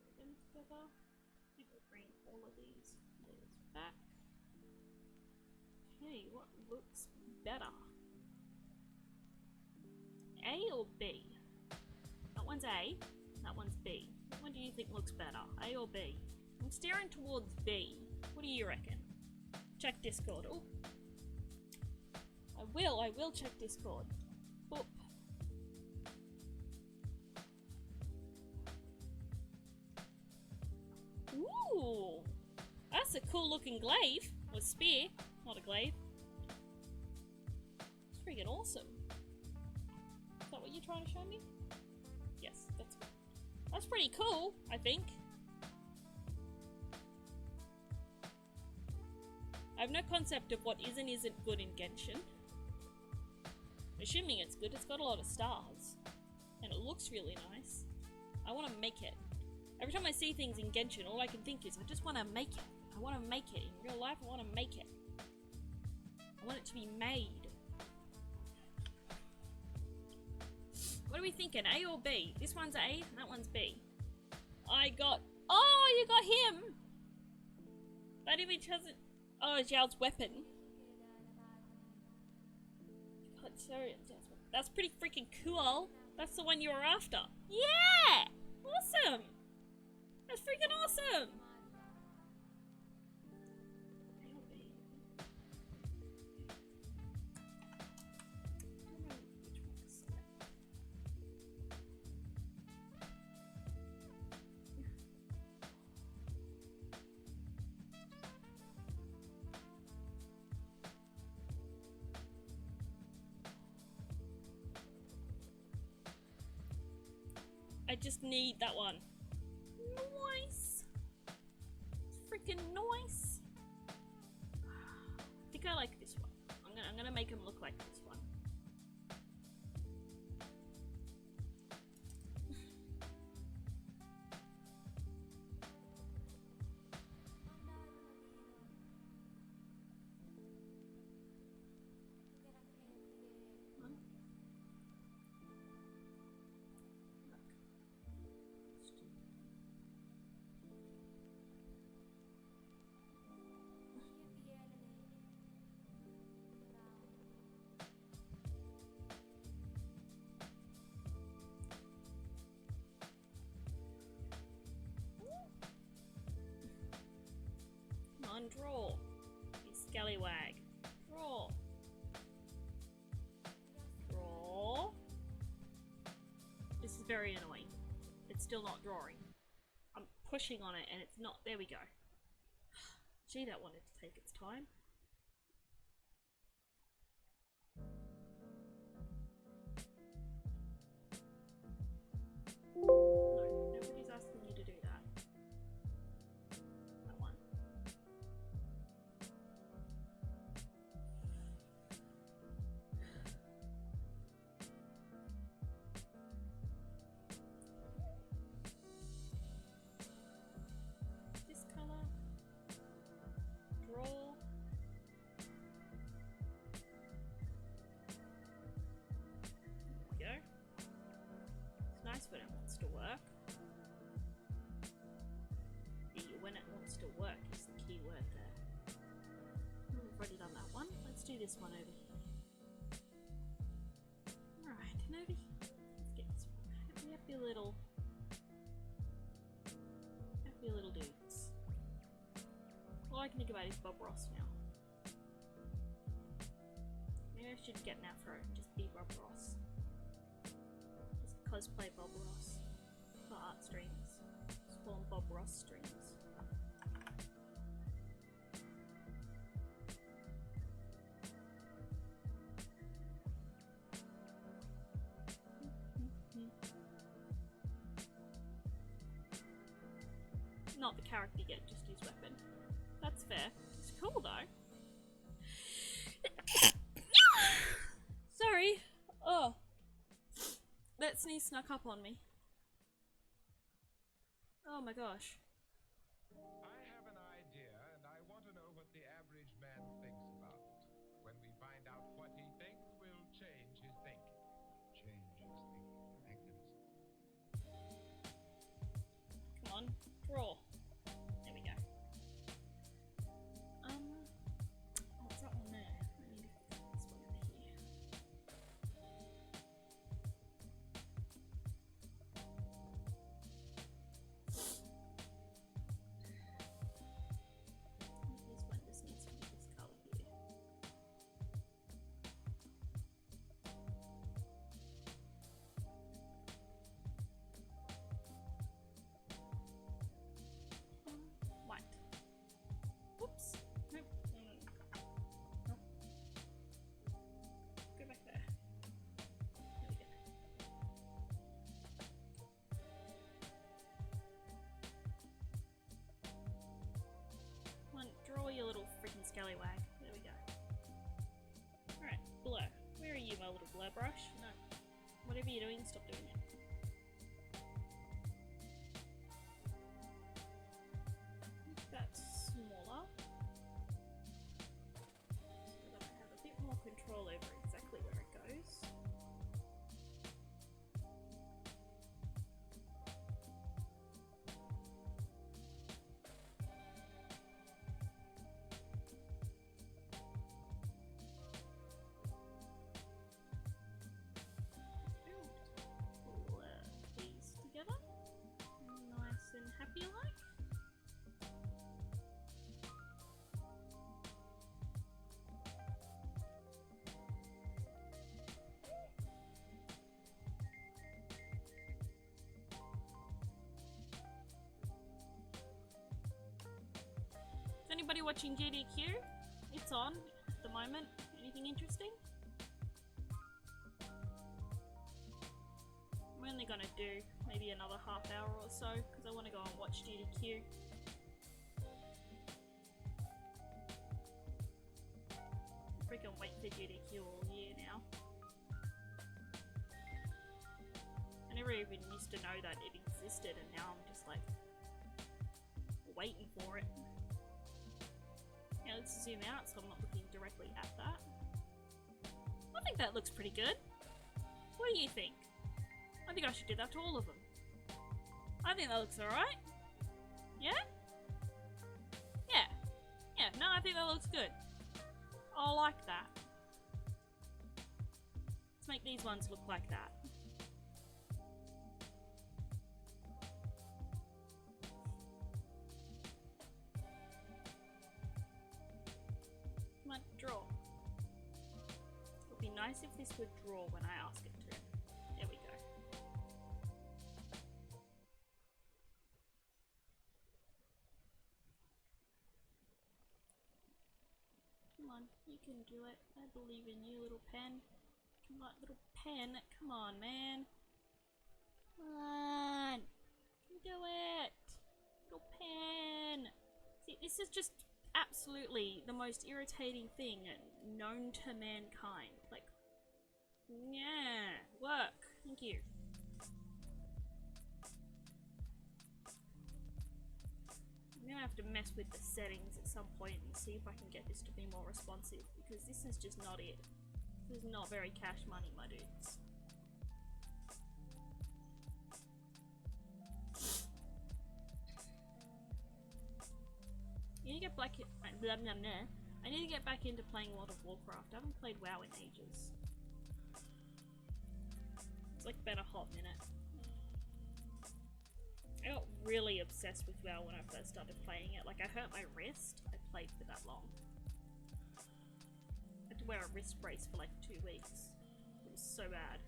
A: Put them together. I think we'll bring all of these layers back. Okay, what looks better? A or B? That one's A, that one's B. Which one do you think looks better? A or B? I'm steering towards B. What do you reckon? Check Discord. Oh, I will check Discord. Boop. Ooh, that's a cool looking glaive. Or spear, not a glaive. It's freaking awesome. Is that what you're trying to show me? Yes, that's pretty cool, I think. I have no concept of what is and isn't good in Genshin. Assuming it's good, it's got a lot of stars. And it looks really nice. I want to make it. Every time I see things in Genshin, all I can think is, I just want to make it. I want to make it. In real life, I want to make it. I want it to be made. What are we thinking? A or B? This one's A, and that one's B. I got... Oh, you got him! That image hasn't... Oh, it's Yao's weapon. God, sorry. That's pretty freaking cool. That's the one you were after. Yeah! Awesome! That's freaking awesome! I just need that one. Nice. It's freaking nice. I think I like this one. I'm gonna make him look like this one. Come on, draw. You scallywag. Draw. very annoying. It's still not drawing. I'm pushing on it and it's not. There we go. Gee, that wanted to take its time. No, nobody's asking you to do that. That one. This color. Draw. There we go. It's nice when it wants to work. Yeah, when it wants to work is the key word there. We've already done that one. Let's do this one over here. Alright, and over here. Let's get this one. Happy little dudes. All I can think about is Bob Ross now. Maybe I should get an afro and just be Bob Ross. Just cosplay Bob Ross for art streams. Just call them Bob Ross streams. Not the character yet, just his weapon. That's fair. It's cool though. Sorry. Oh. That sneeze snuck up on me. Oh my gosh.
C: I have an idea, and I want to know what the average man thinks about it. When we find out what he thinks, we'll change his thinking. Change his thinking. Magnus.
A: Come on. Draw. There we go. What's that one there? I need this one over here. This one just needs to be this color here. White. Whoops. Nope. Nope. Go back there. There we go. Come on, draw your little freaking scallywag. There we go. Alright, blur. Where are you, my little blur brush? No. Whatever you're doing, stop doing it. That's smaller. So that I have a bit more control over exactly where it goes. Pull these together. Nice and happy like. Is anybody watching GDQ? It's on at the moment. Anything interesting? I'm only gonna do maybe another half hour or so because I want to go and watch GDQ. I freaking wait for GDQ all year now. I never even used to know that it existed, and now I'm just like waiting for it. Now let's zoom out so I'm not looking directly at that. I think that looks pretty good. What do you think? I think I should do that to all of them. I think that looks alright. Yeah? Yeah. Yeah, no, I think that looks good. I like that. Let's make these ones look like that. Come on, draw. It would be nice if this would draw when I ask it to. There we go. can do it. I believe in you, little pen. Come on, little pen. Come on, man. Come on. You can do it. Little pen. See, this is just absolutely the most irritating thing known to mankind. Like, yeah, work. Thank you. I'm gonna have to mess with the settings at some point and see if I can get this to be more responsive, because this is just not it. This is not very cash money, my dudes. I need to get back in, blah, blah, blah. I need to get back into playing World of Warcraft. I haven't played WoW in ages. It's like been a hot minute. I got really obsessed with WoW when I first started playing it. Like, I hurt my wrist. I played for that long. I had to wear a wrist brace for like 2 weeks. It was so bad.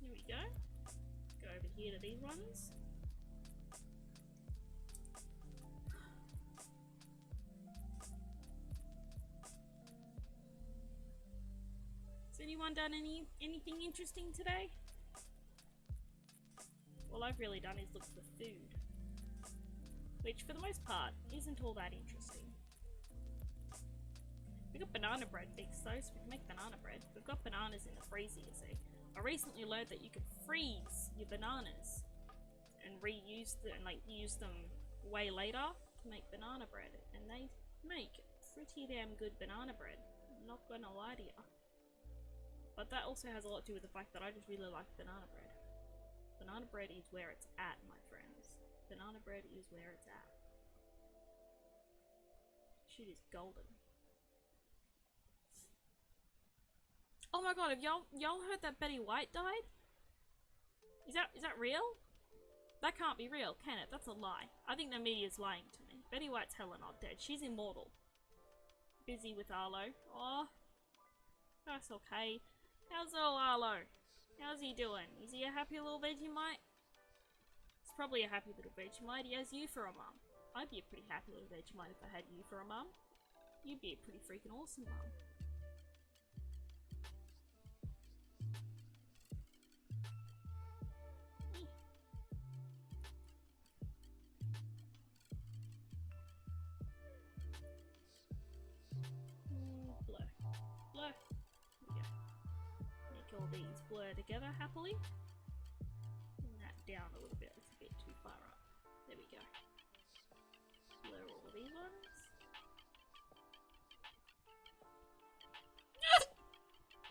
A: Here we go. Go over here to these ones. Has anyone done anything interesting today? All I've really done is look for food, which for the most part isn't all that interesting. We got banana bread fixed though, so we can make banana bread. We've got bananas in the freezer, you see. I recently learned that you can freeze your bananas and reuse them and like use them way later to make banana bread, and they make pretty damn good banana bread. I'm not gonna lie to you. But that also has a lot to do with the fact that I just really like banana bread. Banana bread is where it's at, my friends. Banana bread is where it's at. Shit is golden. Oh my god, have y'all heard that Betty White died? Is that real? That can't be real, can it? That's a lie. I think the media's lying to me. Betty White's hella not dead. She's immortal. Busy with Arlo. Oh, that's okay. How's old Arlo? How's he doing? Is he a happy little Vegemite? He's probably a happy little Vegemite. He has you for a mum. I'd be a pretty happy little Vegemite if I had you for a mum. You'd be a pretty freaking awesome mum. Blur. Blur. There we go. Make all these blur together happily. Bring that down a little bit. It's a bit too far up. There we go. Blur all of these ones.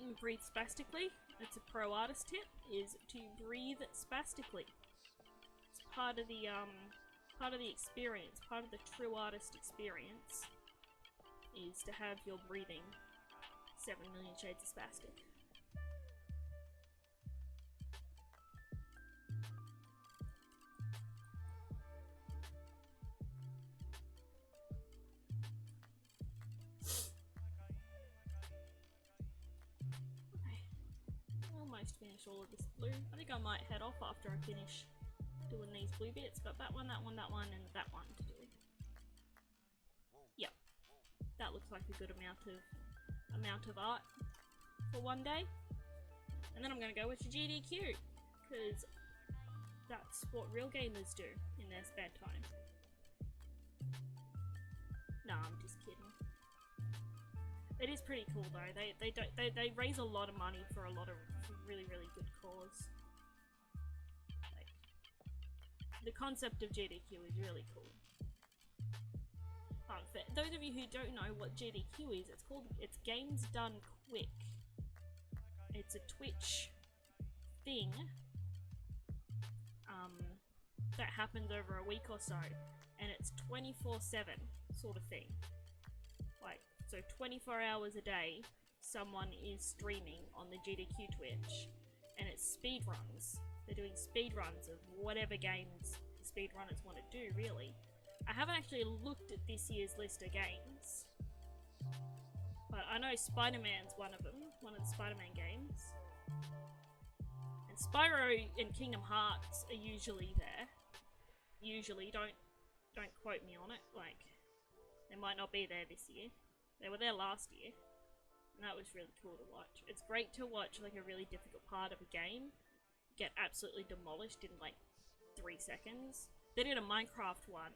A: And breathe spastically. It's a pro artist tip, is to breathe spastically. It's part of the experience, part of the true artist experience is to have your breathing 7 million shades of spastic. Almost finished all of this blue. I think I might head off after I finish doing these blue bits. Got that one, and that one to do. Yep. That looks like a good amount of art for one day. And then I'm gonna go with the GDQ, because that's what real gamers do in their spare time. Nah, I'm just kidding. It is pretty cool though. They raise a lot of money for a lot of really good cause. Like, the concept of GDQ is really cool. For those of you who don't know what GDQ is, it's Games Done Quick. It's a Twitch thing that happens over a week or so, and it's 24/7 sort of thing. Like, so 24 hours a day, someone is streaming on the GDQ Twitch, and it's speedruns. They're doing speedruns of whatever games speedrunners want to do, really. I haven't actually looked at this year's list of games, but I know Spider-Man's one of them, one of the Spider-Man games. And Spyro and Kingdom Hearts are usually there. Usually, don't quote me on it, like, they might not be there this year. They were there last year, and that was really cool to watch. It's great to watch, like, a really difficult part of a game get absolutely demolished in, like, 3 seconds. They did a Minecraft one,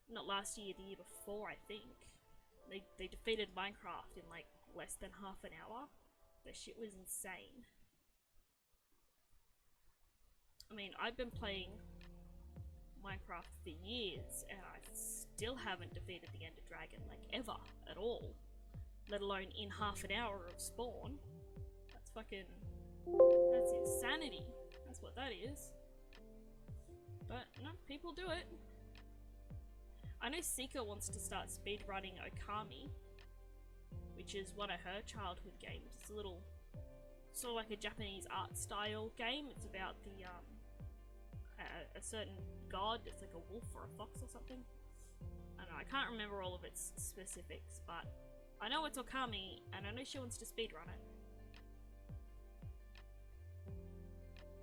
A: not last year, the year before, I think. They defeated Minecraft in, like, less than half an hour. The shit was insane. I mean, I've been playing Minecraft for years, and I still haven't defeated the Ender Dragon, like, ever, at all. Let alone in half an hour of spawn. That's fucking... that's insanity. That's what that is. But, no, people do it. I know Sika wants to start speedrunning Okami, which is one of her childhood games. It's a little... sort of like a Japanese art style game. It's about the, a certain god. It's like a wolf or a fox or something. I don't know, I can't remember all of its specifics, but I know it's Okami, and I know she wants to speedrun it.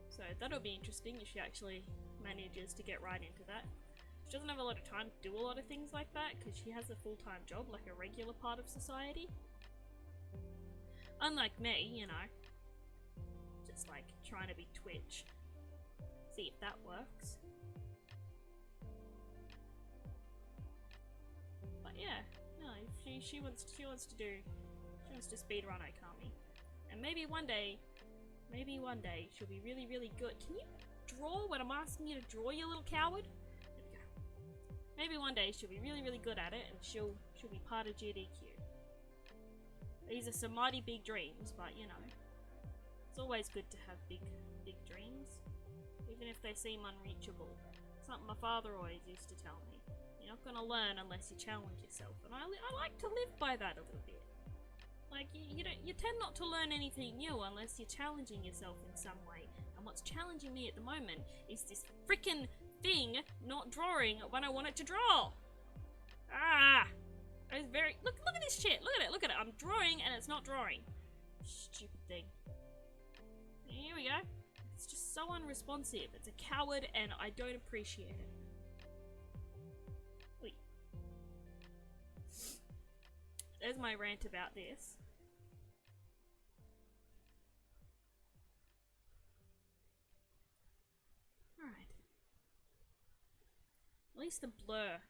A: So that'll be interesting if she actually manages to get right into that. She doesn't have a lot of time to do a lot of things like that, because she has a full-time job, like a regular part of society. Unlike me, you know. Just like trying to be Twitch. See if that works. But yeah, no, she wants to speedrun Okami. And maybe one day she'll be really, really good. Can you draw when I'm asking you to draw, you little coward? There we go. Maybe one day she'll be really, really good at it, and she'll be part of GDQ. These are some mighty big dreams, but you know, it's always good to have big dreams, even if they seem unreachable. Something my father always used to tell me. You're not gonna learn unless you challenge yourself, and I like to live by that a little bit. Like, you tend not to learn anything new unless you're challenging yourself in some way. And what's challenging me at the moment is this freaking thing not drawing when I want it to draw. Ah! It's very... Look at this shit! Look at it! I'm drawing and it's not drawing. Stupid thing. Here we go. It's just so unresponsive. It's a coward and I don't appreciate it. Wait. There's my rant about this. Alright. At least the blur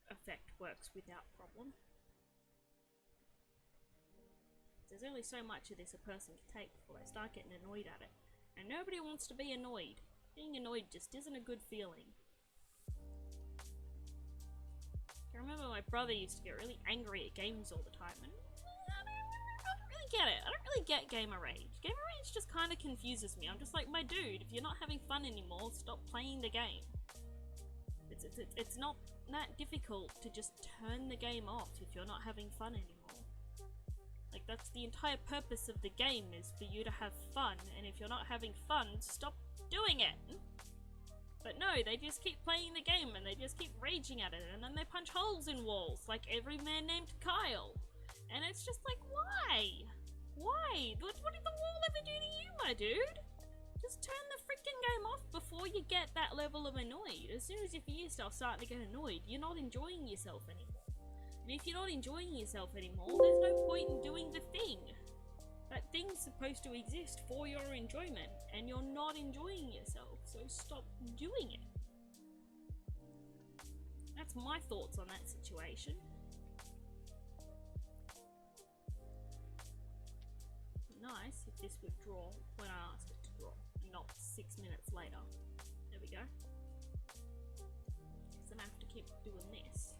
A: effect works without problem. There's only so much of this a person can take before they start getting annoyed at it. And nobody wants to be annoyed. Being annoyed just isn't a good feeling. I remember my brother used to get really angry at games all the time, and I don't really get it. I don't really get gamer rage. Gamer rage just kind of confuses me. I'm just like, my dude, if you're not having fun anymore, stop playing the game. It's not that difficult to just turn the game off if you're not having fun anymore. Like, that's the entire purpose of the game, is for you to have fun, and if you're not having fun, stop doing it! But no, they just keep playing the game, and they just keep raging at it, and then they punch holes in walls, like every man named Kyle. And it's just like, why? Why? What did the wall ever do to you, my dude? Just turn the freaking game off before you get that level of annoyed. As soon as your ears start starting to get annoyed, you're not enjoying yourself anymore. And if you're not enjoying yourself anymore, there's no point in doing the thing. That thing's supposed to exist for your enjoyment, and you're not enjoying yourself, so stop doing it. That's my thoughts on that situation. Nice if this would draw when I asked it to draw, and not 6 minutes later. There we go. So I have to keep doing this.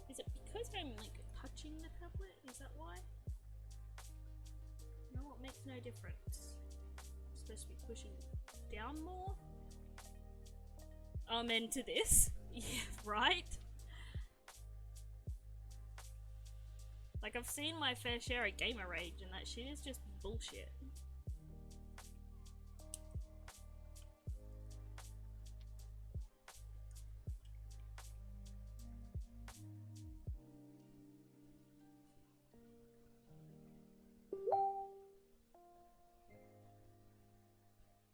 A: Is it because I'm like touching the tablet? Is that why? No, it makes no difference. I'm supposed to be pushing down more? amen to this. Yeah, right? Like, I've seen my fair share of gamer rage, and that shit is just bullshit.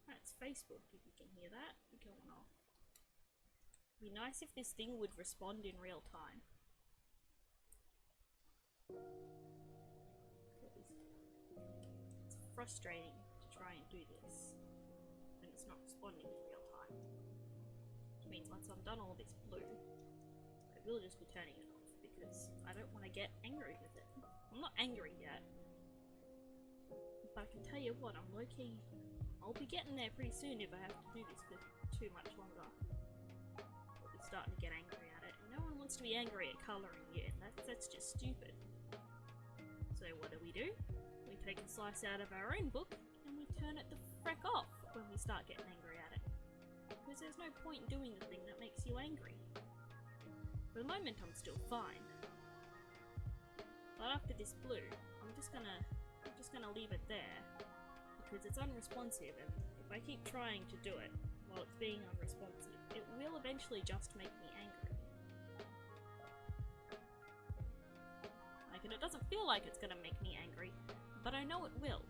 A: That's Facebook, if you can hear that going off. Be nice if this thing would respond in real time. It's frustrating to try and do this when it's not responding in real time. Which means once I've done all this blue, I will just be turning it off because I don't want to get angry with it. I'm not angry yet, but I can tell you what, I'm low-key. I'll be getting there pretty soon if I have to do this for too much longer. I'll be starting to get angry at it. And no one wants to be angry at colouring yet. That's just stupid. So what do? We take a slice out of our own book and we turn it the frick off when we start getting angry at it. Because there's no point in doing the thing that makes you angry. For the moment I'm still fine. But after this blue, I'm just gonna leave it there. Because it's unresponsive, and if I keep trying to do it while it's being unresponsive, it will eventually just make me angry. Like, and it doesn't feel like it's gonna make me angry, but I know it will.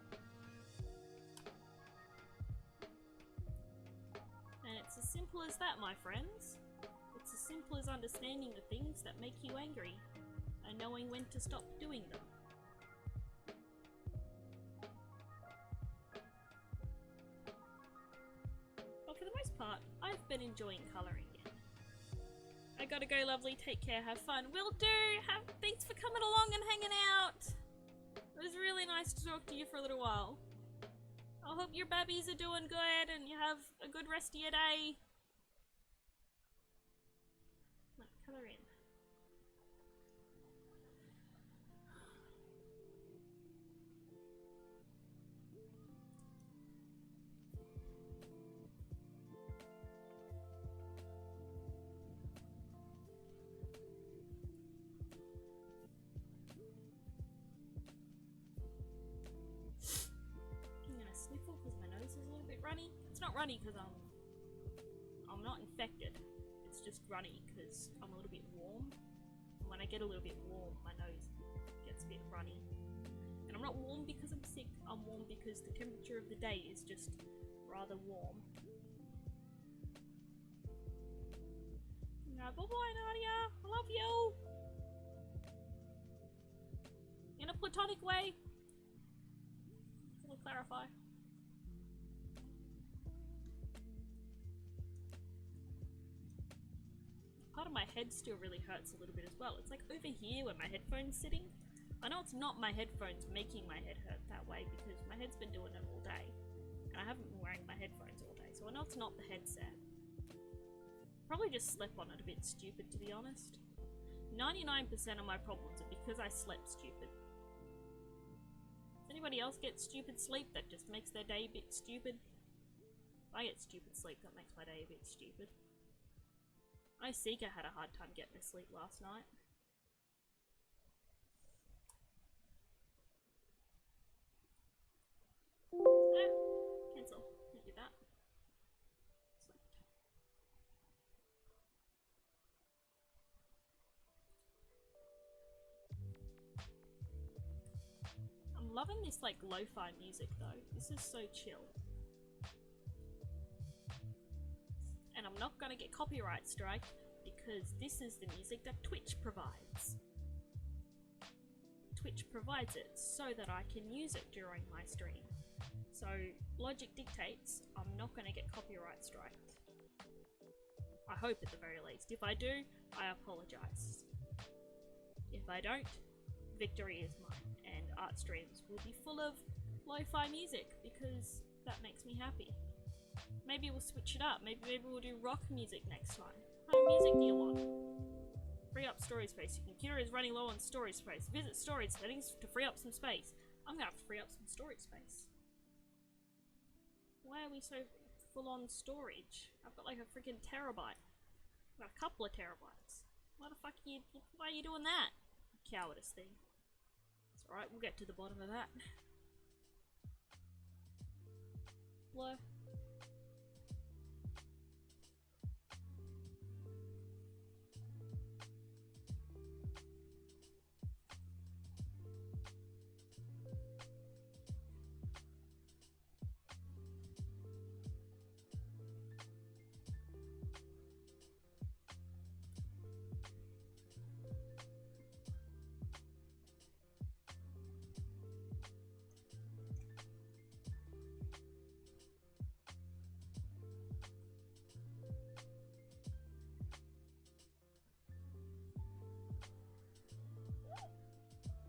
A: And it's as simple as that, my friends. It's as simple as understanding the things that make you angry, and knowing when to stop doing them. For the most part, I've been enjoying colouring it. I gotta go, lovely. Take care, have fun. Will do! Thanks for coming along and hanging out! It was really nice to talk to you for a little while. I hope your babbies are doing good and you have a good rest of your day. Let's colour in. Sniffle because my nose is a little bit runny. It's not runny because I'm not infected. It's just runny because I'm a little bit warm. And when I get a little bit warm, my nose gets a bit runny. And I'm not warm because I'm sick. I'm warm because the temperature of the day is just rather warm. Bye bye, Nadia. I love you. In a platonic way. We'll clarify. Part of my head still really hurts a little bit as well. It's like over here where my headphone's sitting. I know it's not my headphones making my head hurt that way because my head's been doing it all day. And I haven't been wearing my headphones all day, so I know it's not the headset. Probably just slept on it a bit stupid, to be honest. 99% of my problems are because I slept stupid. Does anybody else get stupid sleep that just makes their day a bit stupid? I get stupid sleep that makes my day a bit stupid. I Seeker had a hard time getting to sleep last night. Cancel. Can't do that. Slept. I'm loving this like lo-fi music though. This is so chill. And I'm not gonna get copyright strike because this is the music that Twitch provides. Twitch provides it so that I can use it during my stream. So logic dictates I'm not gonna get copyright striked. I hope at the very least. If I do, I apologise. If I don't, victory is mine, and art streams will be full of lo-fi music because that makes me happy. Maybe we'll switch it up. Maybe we'll do rock music next time. What kind of music do you want? Free up storage space. Your computer is running low on storage space. Visit storage settings to free up some space. I'm gonna have to free up some storage space. Why are we so full-on storage. I've got like a freaking terabyte. I've got a couple of terabytes. Why the fuck why are you doing that? Cowardice thing. It's alright, we'll get to the bottom of that. Blur.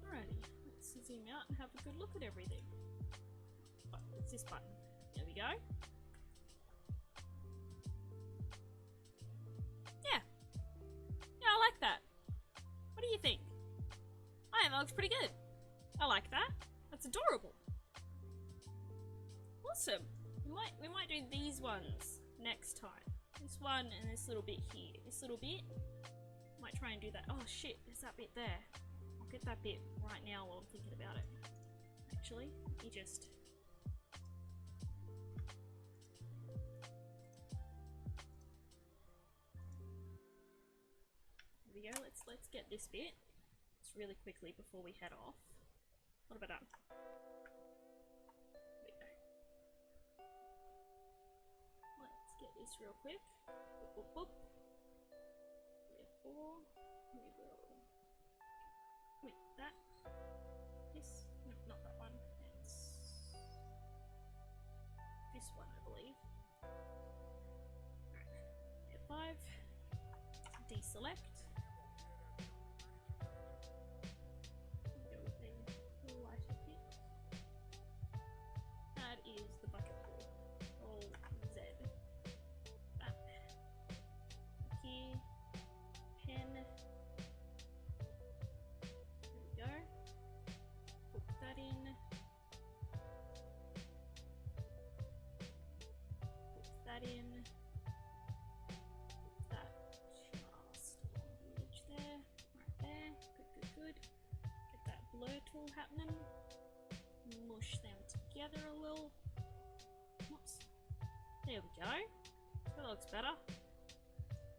A: Alrighty, let's zoom out and have a good look at everything. Oh, it's this button. There we go. Yeah. Yeah, I like that. What do you think? That looks pretty good. I like that. That's adorable. Awesome. We might do these ones next time. This one and this little bit here. This little bit. Might try and do that. Oh shit, there's that bit there. I'll get that bit right now while I'm thinking about it. Actually, let me just... There we go, let's get this bit. Just really quickly before we head off. What have I done? There we go. Let's get this real quick. Boop, boop, boop. Therefore, we will... Wait, that? This? No, not that one. It's... this one, I believe. Alright. F5. Deselect. Go with a lighter bit. That is the bucket pool. Z. That. Here. Pen. There we go. Put that in. Put that in. Put that just along the edge there. Right there. Good, good, good. Get that blur tool happening. Mush them together a little. Whoops. There we go. That looks better.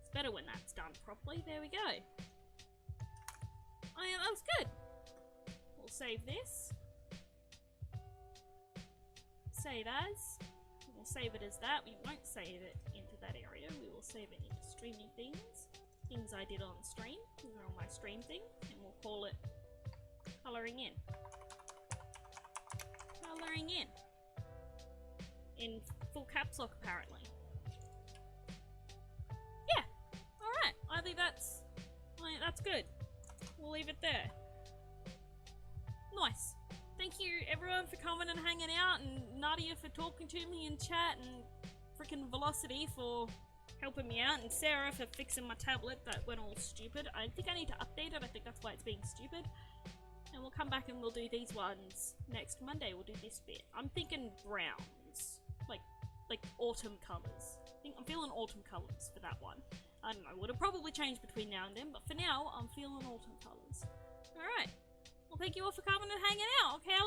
A: It's better when that's done properly. There we go. Oh yeah, that looks good. We'll save this. Save as. We'll save it as that. We won't save it into that area. We will save it into streaming things. Things I did on stream. These are all my stream things. And we'll call it colouring in. Colouring in. In full caps lock apparently. Yeah. Alright. I think that's good. We'll leave it there. Nice. Thank you everyone for coming and hanging out, and Nadia for talking to me in chat, and freaking Velocity for helping me out, and Sarah for fixing my tablet that went all stupid. I think I need to update it. I think that's why it's being stupid. And we'll come back and we'll do these ones next Monday. We'll do this bit. I'm thinking browns. Like autumn colours. I'm feeling autumn colours for that one. I don't know, would have probably changed between now and then, but for now, I'm feeling autumn colours. Alright. Well, thank you all for coming and hanging out, okay?